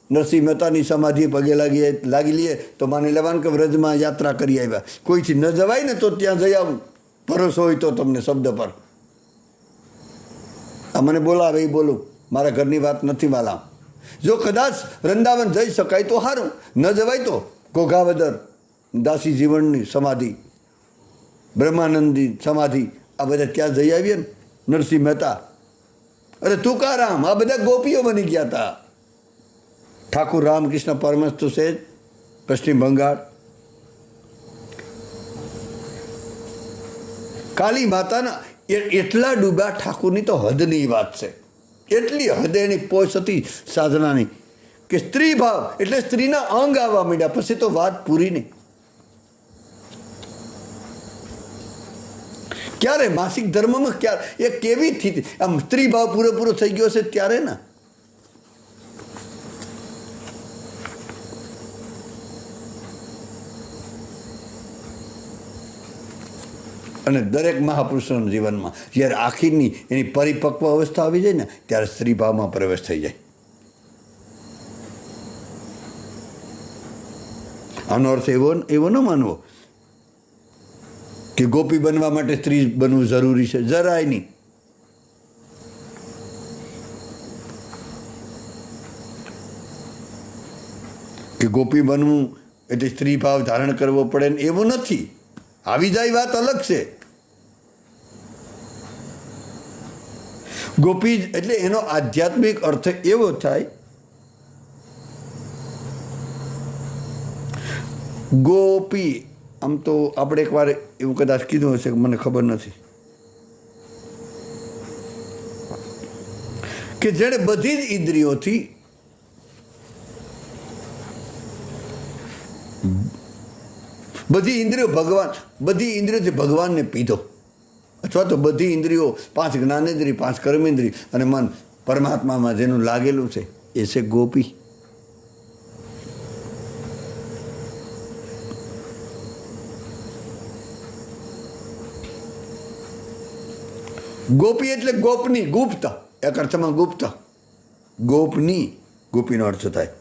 નરસિંહ મહેતાની સમાધિએ પગે લાગી લઈએ તો માની લેવાનું કે વ્રજમાં યાત્રા કરી આવ્યા. કોઈથી ન જવાય ને તો ત્યાં જઈ આવું, ભરોસો હોય તો તમને શબ્દ પર. આ મને બોલાવે એ બોલું, મારા ઘરની વાત નથી વાલા. જો કદાચ વૃંદાવન જઈ શકાય તો સારું, ન જવાય તો ઘોઘાવદર દાસી જીવનની સમાધિ, બ્રહ્માનંદની સમાધિ, આ બધા ત્યાં જઈ આવીએ ને. નરસિંહ મહેતા, અરે તુકારામ, આ બધા ગોપીઓ બની ગયા હતા. ઠાકુર રામકૃષ્ણ પરમહંસ તો છે જ, પશ્ચિમ બંગાળ. કાલી માતાના એટલા ડૂબ્યા ઠાકુરની તો હદની વાત છે. એટલી હદ એની પોચ હતી સાધનાની કે સ્ત્રી ભાવ એટલે સ્ત્રીના અંગ આવવા માંડ્યા. પછી તો વાત પૂરી નહીં. ક્યારે માસિક ધર્મમાં ક્યારે એ કેવી સ્થિતિ, આમ સ્ત્રી ભાવ પૂરેપૂરો થઈ ગયો છે ત્યારે ના. અને દરેક મહાપુરુષોના જીવનમાં જ્યારે આખીરની એની પરિપક્વ અવસ્થા આવી જાય ને ત્યારે સ્ત્રી ભાવમાં પ્રવેશ થઈ જાય. આનો અર્થ એવો ન માનવો કે ગોપી બનવા માટે સ્ત્રી બનવું જરૂરી છે, જરાય નહીં. કે ગોપી બનવું એટલે સ્ત્રી ભાવ ધારણ કરવો પડે ને એવું નથી. આવી જાય વાત અલગ છે. ગોપી એટલે એનો આધ્યાત્મિક અર્થ એવો થાય, ગોપી આમ તો આપણે એકવાર એવું કદાચ કીધું હશે, મને ખબર નથી, કે જેણે બધી જ ઇન્દ્રિયોથી બધી ઇન્દ્રિયોથી ભગવાનને પીધો, અથવા તો બધી ઇન્દ્રિયો, 5 જ્ઞાનેન્દ્રિય, 5 કર્મેન્દ્રિય અને મન પરમાત્મામાં જેનું લાગેલું છે એ છે ગોપી. ગોપી એટલે ગોપની, ગુપ્ત, એક અર્થમાં ગુપ્ત. ગોપની, ગોપીનો અર્થ થાય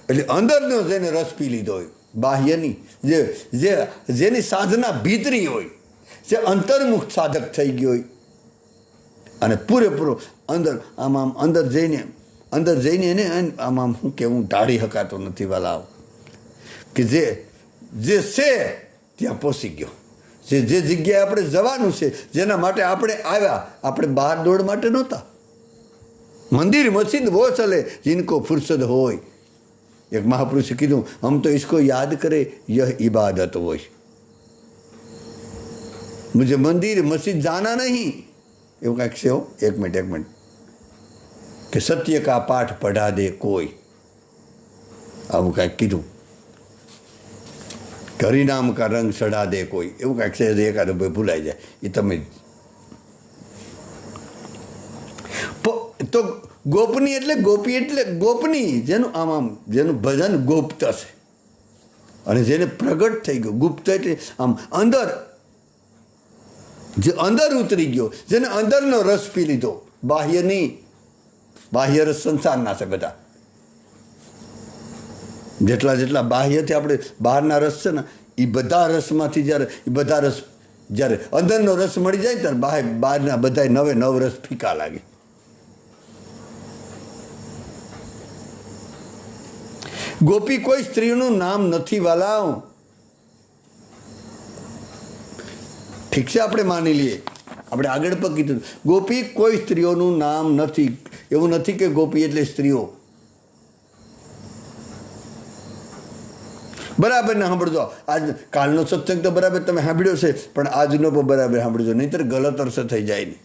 એટલે અંદરનો જેને રસ પી લીધો હોય, બાહ્યની જેની સાધના ભીતરી હોય, જે અંતર્મુખ સાધક થઈ ગયો હોય અને પૂરેપૂરો આમ અંદર જઈને એને આમ શું કહેવું, ઢાળી શકાતો નથી વાલા, કે જે છે ત્યાં પહોંચી ગયો. જે જગ્યાએ આપણે જવાનું છે, જેના માટે આપણે આવ્યા, આપણે બહાર દોડ માટે નહોતા. મંદિર મસ્જિદ વો ચલે जिनको फुर्सत હોય. એક મહાપુરુષે કીધું, હમ તો इसको याद करे यह इबादत હોય. मुझे मंदिर मस्जिद जाना नहीं, એવું કાંઈક છે હો. એક મિનિટ કે સત્ય કા પાઠ પઢા દે કોઈ, આવું કાંઈક કીધું. હરિનામ કા રંગ ચઢા દે કોઈ, એવું કાંઈક છે, એકાદ ભૂલાઈ જાય એ તમે. તો ગોપની એટલે ગોપી એટલે ગોપની, જેનું ભજન ગુપ્ત છે અને જેને પ્રગટ થઈ ગયું. ગુપ્ત એટલે આમ અંદર, જે અંદર ઉતરી ગયો, જેને અંદરનો રસ પી લીધો, બાહ્ય નહીં. બાહ્ય રસ સંસારના છે બધા. જેટલા બાહ્યથી આપણે બહારના રસ છે ને, એ બધા રસમાંથી જ્યારે અંદરનો રસ મળી જાય ત્યારે બહારના બધા નવ રસ ફીકા લાગે. ગોપી કોઈ સ્ત્રીનું નામ નથી વાલા. ઠીક છે, આપણે માની લઈએ, આપણે આગળ પણ કીધું, ગોપી કોઈ સ્ત્રીઓનું નામ નથી. એવું નથી કે ગોપી એટલે સ્ત્રીઓ. બરાબર ને સાંભળજો. આજ કાલનો સત્સંગ તો બરાબર તમે સાંભળ્યો છે, પણ આજનો પણ બરાબર સાંભળજો, નહીંતર ગલત અર્થ થઈ જાય નહીં.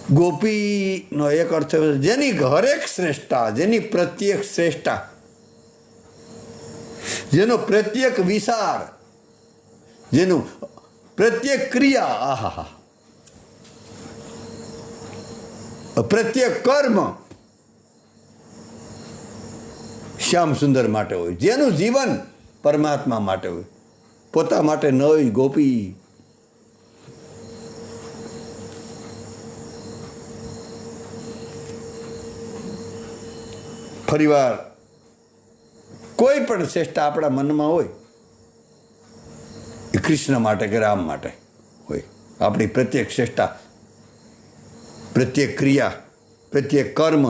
ગોપીનો એક અર્થ જેની હરેક શ્રેષ્ઠતા, જેની પ્રત્યેક શ્રેષ્ઠતા, જેનો પ્રત્યેક વિચાર, જેનું પ્રત્યેક ક્રિયા, આહા, પ્રત્યેક કર્મ શ્યામ સુંદર માટે હોય, જેનું જીવન પરમાત્મા માટે હોય, પોતા માટે ન હોય. ગોપી ફરીવાર કોઈ પણ શ્રેષ્ઠતા આપણા મનમાં હોય એ કૃષ્ણ માટે કે રામ માટે હોય. આપણી પ્રત્યેક શ્રેષ્ઠતા, પ્રત્યેક ક્રિયા, પ્રત્યેક કર્મ,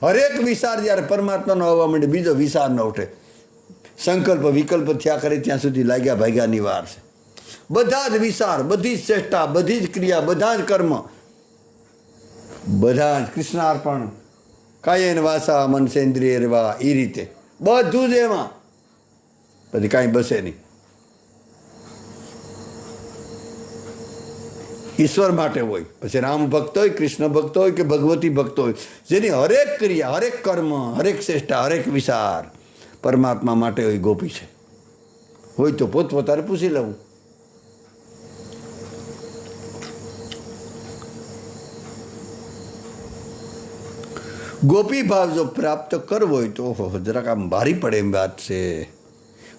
હરેક વિચાર જ્યારે પરમાત્માનો આવવા માંડે, બીજો વિચાર ન ઉઠે. સંકલ્પ વિકલ્પ થયા કરે ત્યાં સુધી લાગ્યા ભાગ્યાની વાર છે. બધા જ વિચાર, બધી જ શ્રેષ્ઠતા, બધી જ ક્રિયા, બધા જ કર્મ, બધા જ કૃષ્ણાર્પણ, કાયેન વાસા મનસેન્દ્રિય રેવા, એ રીતે બધું જ એમાં, પછી કાંઈ બસે નહીં. ઈશ્વર માટે હોય, પછી રામ ભક્ત હોય, કૃષ્ણ ભક્ત હોય કે ભગવતી ભક્ત હોય, જેની હરેક ક્રિયા, હરેક કર્મ, હરેક શ્રેષ્ઠા, હરેક વિચાર પરમાત્મા માટે હોય. ગોપી છે હોય તો પોતપોતાને પૂછી લેવું. ગોપી ભાવ જો પ્રાપ્ત કરવો હોય તો જરાક આમ ભારી પડે એમ વાત છે.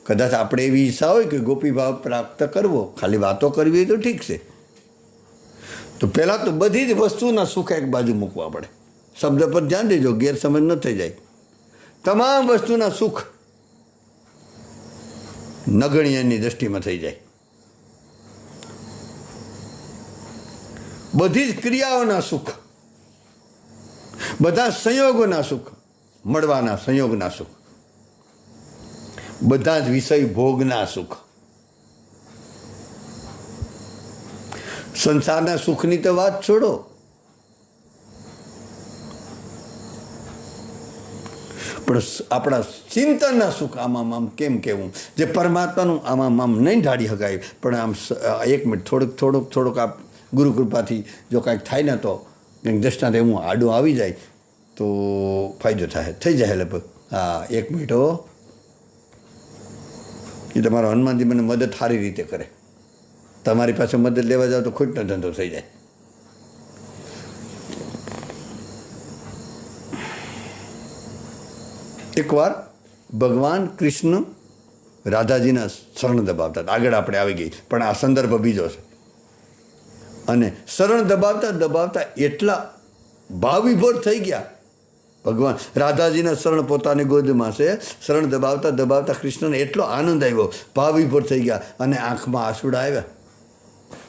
કદાચ આપણે એવી ઈચ્છા હોય કે ગોપી ભાવ પ્રાપ્ત કરવો, ખાલી વાતો કરવી હોય તો ઠીક છે. તો પહેલાં તો બધી જ વસ્તુના સુખ એક બાજુ મૂકવા પડે. શબ્દ પર ધ્યાન દેજો, ગેરસમજ ન થઈ જાય. તમામ વસ્તુના સુખ નગણ્યની દ્રષ્ટિમાં થઈ જાય. બધી જ ક્રિયાઓના સુખ, બધા સંયોગોના સુખ, મળવાના સંયોગના સુખ, બધા જ વિષય ભોગના સુખ. સંસારના સુખની તો વાત છોડો, પણ આપણા ચિંતનના સુખ આમ કેમ કહેવું, જે પરમાત્માનું આમ નહીં ઢાળી શકાય. પણ આમ 1 મિનિટ થોડુંક આપ ગુરુ કૃપાથી જો કાંઈક થાય ને તો કંઈક દ્રષ્ટાંત એવું આડું આવી જાય તો ફાયદો થાય, થઈ જાય લગભગ. હા, 1 મિનિટ હો. એ તમારો હનુમાનજી મને મદદ સારી રીતે કરે. તમારી પાસે મદદ લેવા જાઓ તો ખોટનો ધંધો થઈ જાય. એકવાર ભગવાન કૃષ્ણ રાધાજીના શરણ દબાવતા, આગળ આપણે આવી ગઈ પણ આ સંદર્ભ બીજો છે. અને શરણ દબાવતા એટલા ભાવવિભોર થઈ ગયા. ભગવાન રાધાજીના શરણ પોતાની ગોદમાં છે. શરણ દબાવતા કૃષ્ણને એટલો આનંદ આવ્યો, ભાવવિભોર થઈ ગયા અને આંખમાં આંસુડા આવ્યા.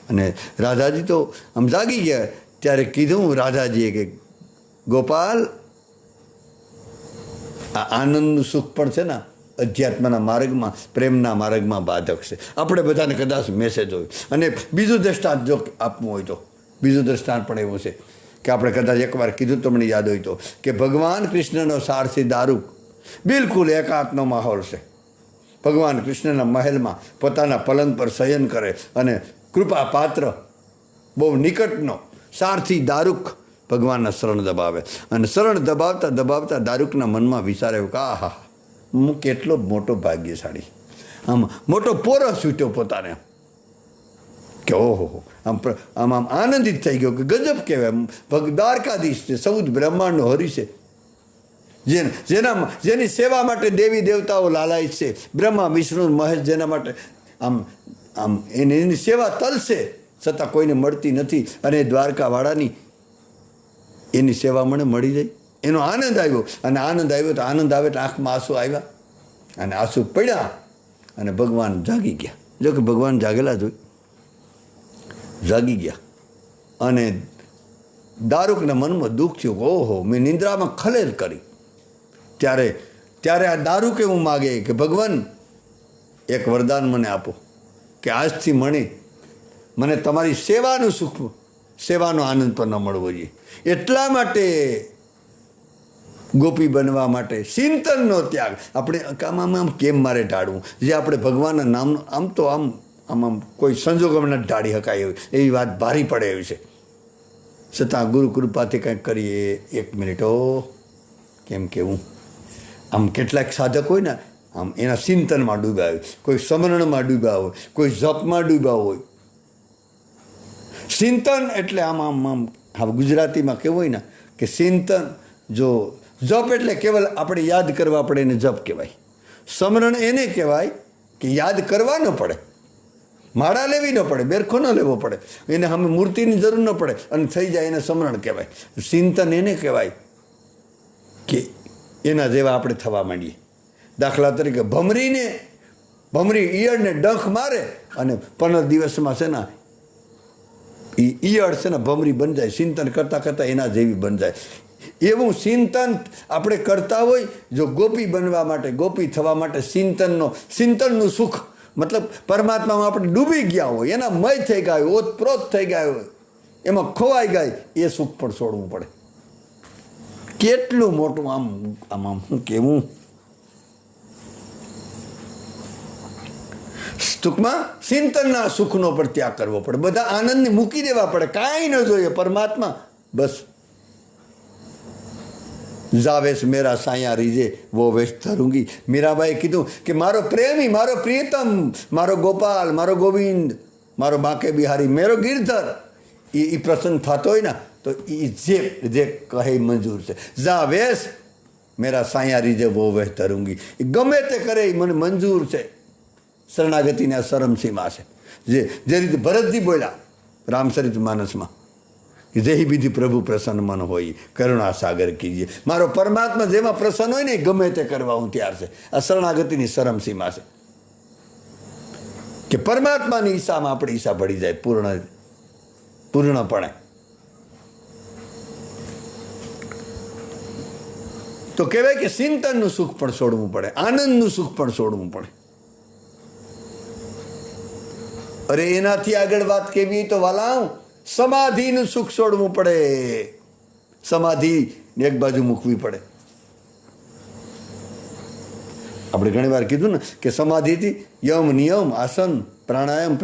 અને રાધાજી તો આમ જાગી ગયા. ત્યારે કીધું રાધાજીએ કે ગોપાલ, આ આનંદનું સુખ પણ છે ને અધ્યાત્મના માર્ગમાં, પ્રેમના માર્ગમાં બાધક છે. આપણે બધાને કદાચ મેસેજ હોય. અને બીજું દ્રષ્ટાંત જો આપવું હોય તો બીજું દ્રષ્ટાંત પણ એવું છે કે આપણે કદાચ એકવાર કીધું તમને યાદ હોય તો, કે ભગવાન કૃષ્ણનો સારથી દારૂ બિલકુલ એકાંતનો માહોલ છે. ભગવાન કૃષ્ણના મહેલમાં પોતાના પલંગ પર શયન કરે અને કૃપા પાત્ર બહુ નિકટનો સારથી દારૂક ભગવાનના શરણ દબાવે. અને શરણ દબાવતા દારૂકના મનમાં વિચાર આવ્યો કે આહા, હું કેટલો મોટો ભાગ્યશાળી, આમ મોટો પોરો છૂટ્યો પોતાને, કે ઓહો, આમ આનંદિત થઈ ગયો કે ગજબ કહેવાય. દ્વારકાધીશ છે, સૌદ બ્રહ્માંડનો હરિ છે, જેની સેવા માટે દેવી દેવતાઓ લાલાયિત છે. બ્રહ્મા વિષ્ણુ મહેશ જેના માટે આમ એની સેવા તલશે, છતાં કોઈને મળતી નથી. અને દ્વારકાવાળાની એની સેવા મને મળી જાય, એનો આનંદ આવ્યો. અને આનંદ આવ્યો તો આનંદ આવે તો આંખમાં આંસુ આવ્યા અને આંસુ પડ્યા અને ભગવાન જાગી ગયા. જો કે ભગવાન જાગેલા જ હોય, જાગી ગયા. અને દારૂકના મનમાં દુઃખ થયું કે ઓહો, મેં નિંદ્રામાં ખલેલ કરી. ત્યારે આ દારૂક એવું માગે કે ભગવાન, એક વરદાન મને આપો કે આજથી મને તમારી સેવાનું સુખ, સેવાનો આનંદ પણ ન મળવો જોઈએ. એટલા માટે ગોપી બનવા માટે ચિંતનનો ત્યાગ. આપણે આમ કેમ મારે ટાળવું, જે આપણે ભગવાનના નામનો આમ તો આમ કોઈ સંજોગોમાં ન ટાળી શકાય એવી વાત ભારી પડે એવી છે. છતાં ગુરુ કૃપાથી કંઈક કરીએ. 1 મિનિટ હો, કેમ કેવું. આમ કેટલાક સાધક હોય ને, આમ એના ચિંતનમાં ડૂબ્યા હોય, કોઈ સમરણમાં ડૂબ્યા હોય, કોઈ જપમાં ડૂબ્યા હોય. ચિંતન એટલે આમ ગુજરાતીમાં કેવું હોય ને કે ચિંતન, જો જપ એટલે કેવલ આપણે યાદ કરવા પડે એને જપ કહેવાય. સમરણ એને કહેવાય કે યાદ કરવા ન પડે, માળા લેવી ન પડે, બેરખો ન લેવો પડે, એને અમે મૂર્તિની જરૂર ન પડે અને થઈ જાય, એને સમરણ કહેવાય. ચિંતન એને કહેવાય કે એના જેવા આપણે થવા માંડીએ. દાખલા તરીકે ભમરી ઈયળને ડંખ મારે અને 15 દિવસમાં છે ને ઈયળ છે ને ભમરી બની જાય. ચિંતન કરતાં એના જેવી બની જાય. એવું ચિંતન આપણે કરતા હોય. જો ગોપી બનવા માટે, ગોપી થવા માટે ચિંતનનું સુખ, મતલબ પરમાત્મામાં આપણે ડૂબી ગયા હોય, એના મય થઈ ગયા હોય, ઓતપ્રોત થઈ ગયા હોય, એમાં ખોવાઈ ગયા, એ સુખ પણ છોડવું પડે. કેટલું મોટું આમ શું કેવું. ટૂંકમાં ચિંતનના સુખનો પણ ત્યાગ કરવો પડે. બધા આનંદને મૂકી દેવા પડે, કાંઈ ન જોઈએ, પરમાત્મા બસ. જાવેશ મેરા સાયા રીજે વો વેશ ધરૂંગી. મીરાબાઈએ કીધું કે મારો પ્રેમી, મારો પ્રિયતમ, મારો ગોપાલ, મારો ગોવિંદ, મારો બાંકે બિહારી, મેરો ગિરધર, એ પ્રસન્ન થતો હોય ને તો એ જે કહે મંજૂર છે. જાવેશ મેરા સાયા રીજે વો વેશ ધરૂંગી. એ ગમે તે કરે એ મને મંજૂર છે. શરણાગતિની આ સરમસીમા છે. જે રીતે ભરતજી બોલ્યા રામચરિત માનસમાં, જેહી વિધિ પ્રભુ પ્રસન્ન મન હોય કરુણા સાગર કીજીએ. મારો પરમાત્મા જેમાં પ્રસન્ન હોય ને ગમે તે કરવા હું તૈયાર છે. આ શરણાગતિની સરમસીમા છે કે પરમાત્માની ઈચ્છામાં આપણે ઈચ્છા પડી જાય પૂર્ણપણે. તો કહેવાય કે ચિંતનનું સુખ પણ છોડવું પડે, આનંદનું સુખ પણ છોડવું પડે. અરે એનાથી આગળ વાત કેવી તો વાલાઉ, સમાધિનું સુખ છોડવું પડે. સમાધિ એક બાજુ મૂકવી પડે. આપણે ઘણી વાર કીધું ને કે સમાધિથી યમ, નિયમ, આસન, પ્રાણાયામ,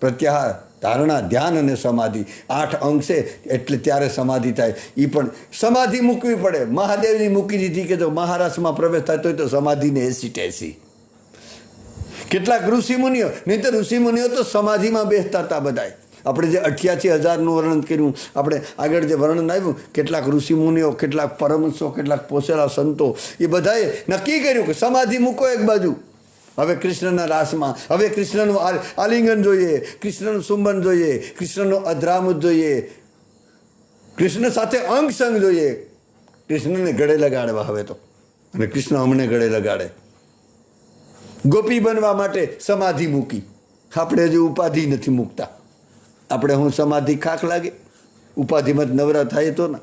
પ્રત્યાહાર, ધારણા, ધ્યાન અને સમાધિ 8 અંગ છે. એટલે ત્યારે સમાધિ થાય. એ પણ સમાધિ મૂકવી પડે. મહાદેવની મૂકી દીધી કે જો મહારાષ્ટ્રમાં પ્રવેશ થતો હોય તો સમાધિને 80-80. કેટલાક ઋષિમુનિઓ, નહીં તો ઋષિમુનિઓ તો સમાધિમાં બેસતા હતા બધાય. આપણે જે 88,000નું વર્ણન કર્યું, આપણે આગળ જે વર્ણન આવ્યું, કેટલાક ઋષિમુનિઓ, કેટલાક પરમહંસો, કેટલાક પોસેલા સંતો, એ બધાએ નક્કી કર્યું કે સમાધિ મૂકો એક બાજુ. હવે કૃષ્ણના રાસમાં, હવે કૃષ્ણનું આલિંગન જોઈએ, કૃષ્ણનું ચુંબન જોઈએ, કૃષ્ણનું અધરામુદ જોઈએ, કૃષ્ણ સાથે અંગ સંગ જોઈએ. કૃષ્ણને ગળે લગાડવા હવે તો, અને કૃષ્ણ અમને ગળે લગાડે. ગોપી બનવા માટે સમાધિ મૂકી. આપણે હજુ ઉપાધિ નથી મૂકતા. આપણે હું સમાધિ ખાક લાગે? ઉપાધિમાં જ નવરા થાય તો ને.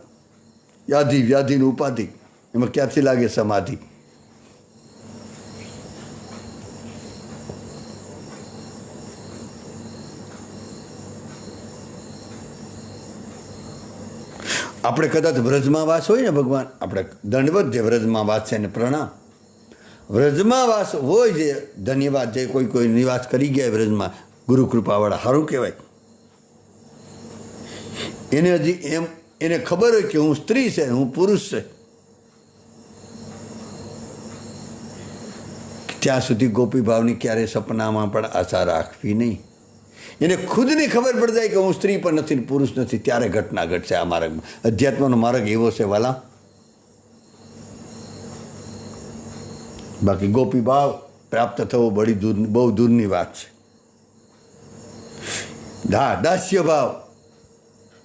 વ્યાધિની ઉપાધિ, એમાં ક્યાંથી લાગે સમાધિ? આપણે કદાચ વ્રજમાં વાસ હોય ને ભગવાન, આપણે દંડવત જે વ્રજમાં વાસ છે ને પ્રણામ. વ્રજમાં વાસ હોય જે ધન્યવાદ, જે કોઈ નિવાસ કરી ગયા વ્રજમાં, ગુરુ કૃપાવાળા, સારું કહેવાય. એને હજી એને ખબર હોય કે હું સ્ત્રી છે, હું પુરુષ છે, ત્યાં સુધી ગોપી ભાવની ક્યારેય સપનામાં પણ આશા રાખવી નહીં. એને ખુદની ખબર પડી જાય કે હું સ્ત્રી પણ નથી, પુરુષ નથી, ત્યારે ઘટના ઘટશે આ માર્ગમાં. અધ્યાત્મનો માર્ગ એવો છે વાલા. બાકી ગોપી ભાવ પ્રાપ્ત થવો બહુ દૂરની વાત છે. દાસ્ય ભાવ,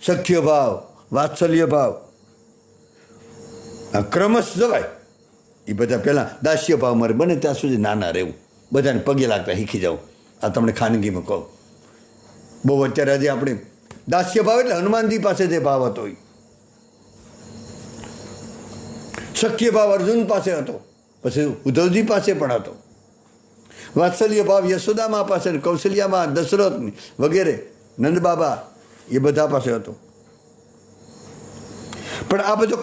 સખ્ય ભાવ, વાત્સલ્ય ભાવ, આ ક્રમશ જવાય. એ બધા પહેલાં દાસ્ય ભાવ મારે બને ત્યાં સુધી નાના રહેવું, બધાને પગે લાગતા શીખી જાઉં. આ તમને ખાનગીમાં કહું. બહુ અત્યારે હજી આપણે દાસ્ય ભાવ એટલે હનુમાનજી પાસે જે ભાવ હતો, સખ્ય ભાવ અર્જુન પાસે હતો, પછી ઉદ્ધવજી પાસે પણ હતો. વાત્સલ્ય ભાવ યશોદામા પાસે, કૌશલ્યામાં દશરથ વગેરે, નંદબાબા, એ બધા પાસે હતો. પણ આ બધો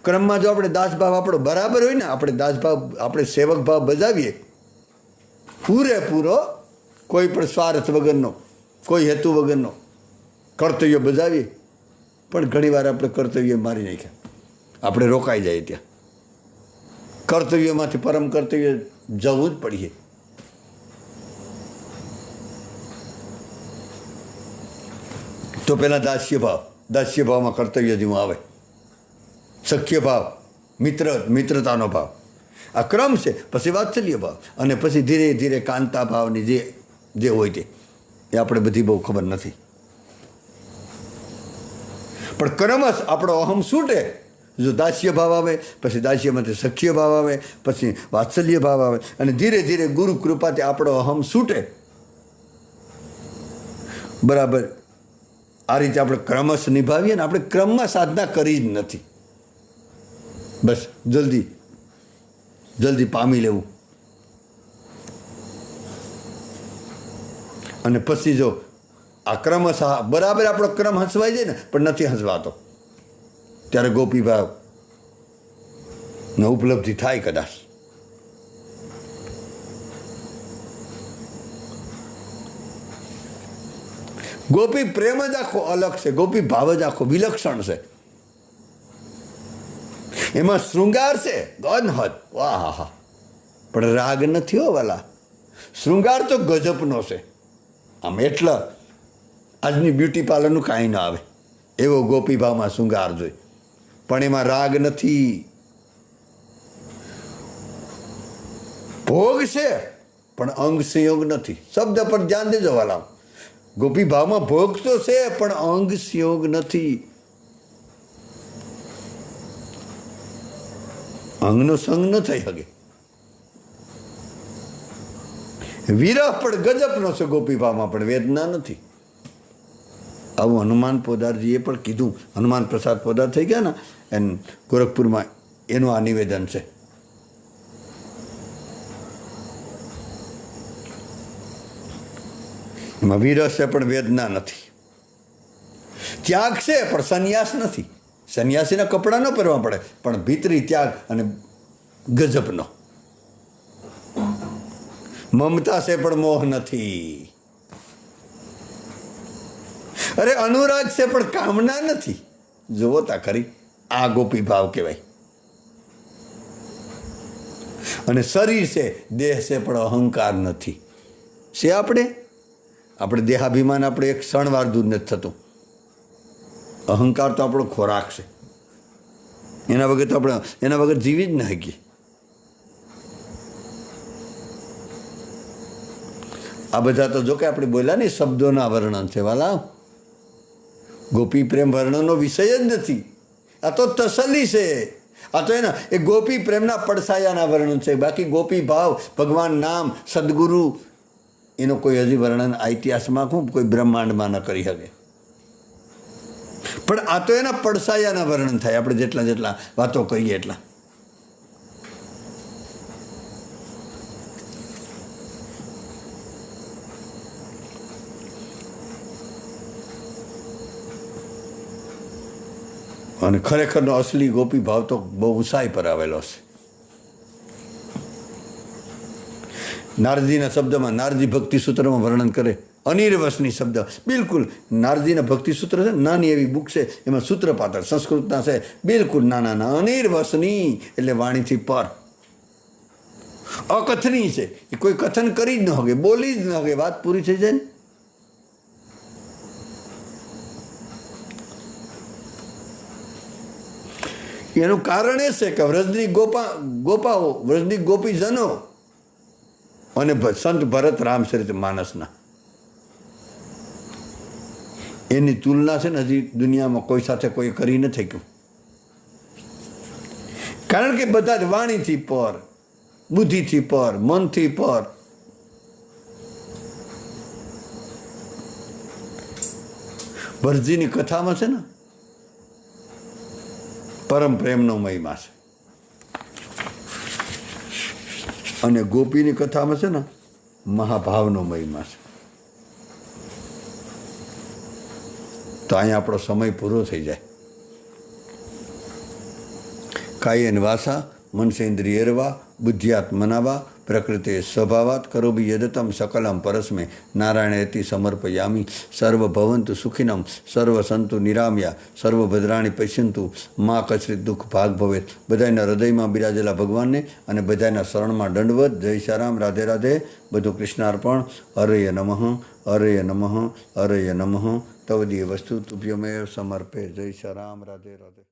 ક્રમમાં જો આપણે દાસભાવ આપણો બરાબર હોય ને, આપણે દાસભાવ, આપણે સેવક ભાવ બજાવીએ પૂરેપૂરો, કોઈ પણ સ્વાર્થ વગરનો, કોઈ હેતુ વગરનો કર્તવ્ય બજાવીએ. પણ ઘણીવાર આપણે કર્તવ્ય મારી નાખ્યા, આપણે રોકાઈ જાય ત્યાં. કર્તવ્યમાંથી પરમ કર્તવ્ય જવું જ પડીએ. તો પહેલાં દાસ્ય ભાવમાં કર્તવ્ય જેવું આવે. સખ્ય ભાવ, મિત્રતાનો ભાવ, આ ક્રમ છે. પછી વાત્સલ્ય ભાવ, અને પછી ધીરે ધીરે કાંતા ભાવની જે હોય તે, એ આપણે બધી બહુ ખબર નથી. પણ ક્રમશ આપણો અહમ છૂટે. જો દાસ્ય ભાવ આવે, પછી દાસ્યમાંથી સખ્ય ભાવ આવે, પછી વાત્સલ્ય ભાવ આવે, અને ધીરે ધીરે ગુરુ કૃપાથી આપણો અહમ છૂટે. બરાબર. આ રીતે આપણે ક્રમશ નિભાવીએ ને. આપણે ક્રમમાં સાધના કરી જ નથી. બસ જલ્દી પામી લેવું. અને પછી જો આ ક્રમશ બરાબર આપણો ક્રમ હસવાઈ જાય ને, પણ નથી હસવાતો, ત્યારે ગોપી ભાવ ને ઉપલબ્ધિ થાય કદાચ. ગોપી પ્રેમ જ આખો અલગ છે, ગોપી ભાવ જ આખો વિલક્ષણ છે. એમાં શૃંગાર છે અનહદ, વાહ હા હા, પણ રાગ નથી હો વાલા. શૃંગાર તો ગજબનો છે. આમ એટલા આજની બ્યુટી પાર્લરનું કાંઈ ના આવે એવો ગોપીભાવમાં શૃંગાર જોઈ, પણ એમાં રાગ નથી. ભોગ છે પણ અંગ સંયોગ નથી. શબ્દ પર ધ્યાન દેજો વાલા. ગોપીભાવમાં ભોગ તો છે પણ અંગ સંયોગ નથી. અંગનો સંગ ન થઈ શકે. વિરહ પણ ગજબનો છે ગોપીભાવમાં, પણ વેદના નથી. આવું હનુમાન પોદારજીએ પણ કીધું. હનુમાન પ્રસાદ પોદાર થઈ ગયા ને ગોરખપુરમાં, એનું આ નિવેદન છે. એમાં વિરહ છે પણ વેદના નથી. ત્યાગ છે પણ સંન્યાસ નથી. સંન્યાસીના કપડાં ન પહેરવા પડે, પણ ભીતરી ત્યાગ અને ગજબનો. મમતા છે પણ મોહ નથી. અરે અનુરાગ છે પણ કામના નથી. જુઓ તા ખરી, આ ગોપી ભાવ કહેવાય. અને શરીર છે, દેહ છે પણ અહંકાર નથી. છે આપણે દેહાભિમાન આપણે એક ક્ષણવાર દૂર નથી થતું. અહંકાર તો આપણો ખોરાક છે. એના વગર તો આપણે એના વગર જીવી જ ન શકીએ. આ બધા તો જો કે આપણે બોલ્યા ને શબ્દોના વર્ણન છે વાલા. ગોપી પ્રેમ વર્ણનનો વિષય જ નથી. આ તો તસલ્લી છે. આ તો એના એ ગોપી પ્રેમના પડછાયાના વર્ણન છે. બાકી ગોપી ભાવ, ભગવાન નામ, સદગુરુ, એનો કોઈ હજી વર્ણન આ ઇતિહાસમાં કોઈ બ્રહ્માંડમાં ન કરી શકે. પણ આ તો એના પડછાયાના વર્ણન થાય. આપણે જેટલા વાતો કહીએ એટલા. અને ખરેખરનો અસલી ગોપી ભાવ તો બહુ ઊંચાઈ પર આવેલો છે. નારદજીના શબ્દમાં, નારદજી ભક્તિ સૂત્રમાં વર્ણન કરે અનિર્વસની શબ્દ. બિલકુલ નારદજીના ભક્તિ સૂત્ર છે, નાની એવી બુક છે, એમાં સૂત્રપાત્ર સંસ્કૃતના છે, બિલકુલ નાના. અનિર્વસની એટલે વાણીથી પર, અકથની છે. એ કોઈ કથન કરી જ ન શકે, બોલી જ ન શકે, વાત પૂરી થઈ જાય ને. એનું કારણ એ છે કે વ્રજની ગોપાઓ, વ્રજની ગોપીજનો અને સંત ભરત રામચરિત માનસના, એની તુલના છે ને હજી દુનિયામાં કોઈ સાથે કોઈ કરી નથી શક્યું. કારણ કે બધા જ વાણીથી પર, બુદ્ધિથી પર, મનથી પર. ભરતજીની કથામાં છે ને પરમ પ્રેમનો મહિમા છે, અને ગોપીની કથામાં છે ને મહાભાવનો મહિમા છે. તો અહીંયા આપણો સમય પૂરો થઈ જાય. કાયેન વાસા મનસેન્દ્રિયર્વા બુદ્ધિયાત મનાવા પ્રકૃતે સ્વભાવાત કરોબી યદતમ સકલમ પરસ્મે નારાયણેતિ સમર્પયામી. સર્વભવંતુ સુખિનમ સર્વ સંતુ નિરામ્યા સર્વભદ્રાણી પશ્યંતુ મા કચરિત દુઃખ ભાગ ભવેત. બધાના હૃદયમાં બિરાજેલા ભગવાનને અને બધાના શરણમાં દંડવત. જય શ્યારામ, રાધે રાધે. બધું કૃષ્ણાર્પણ. હરય નમઃ, હરય નમઃ, હરય નમઃ. તવદીય વસ્તુ તુભ્યમેવ સમર્પે. જય શ્યારામ, રાધે રાધે.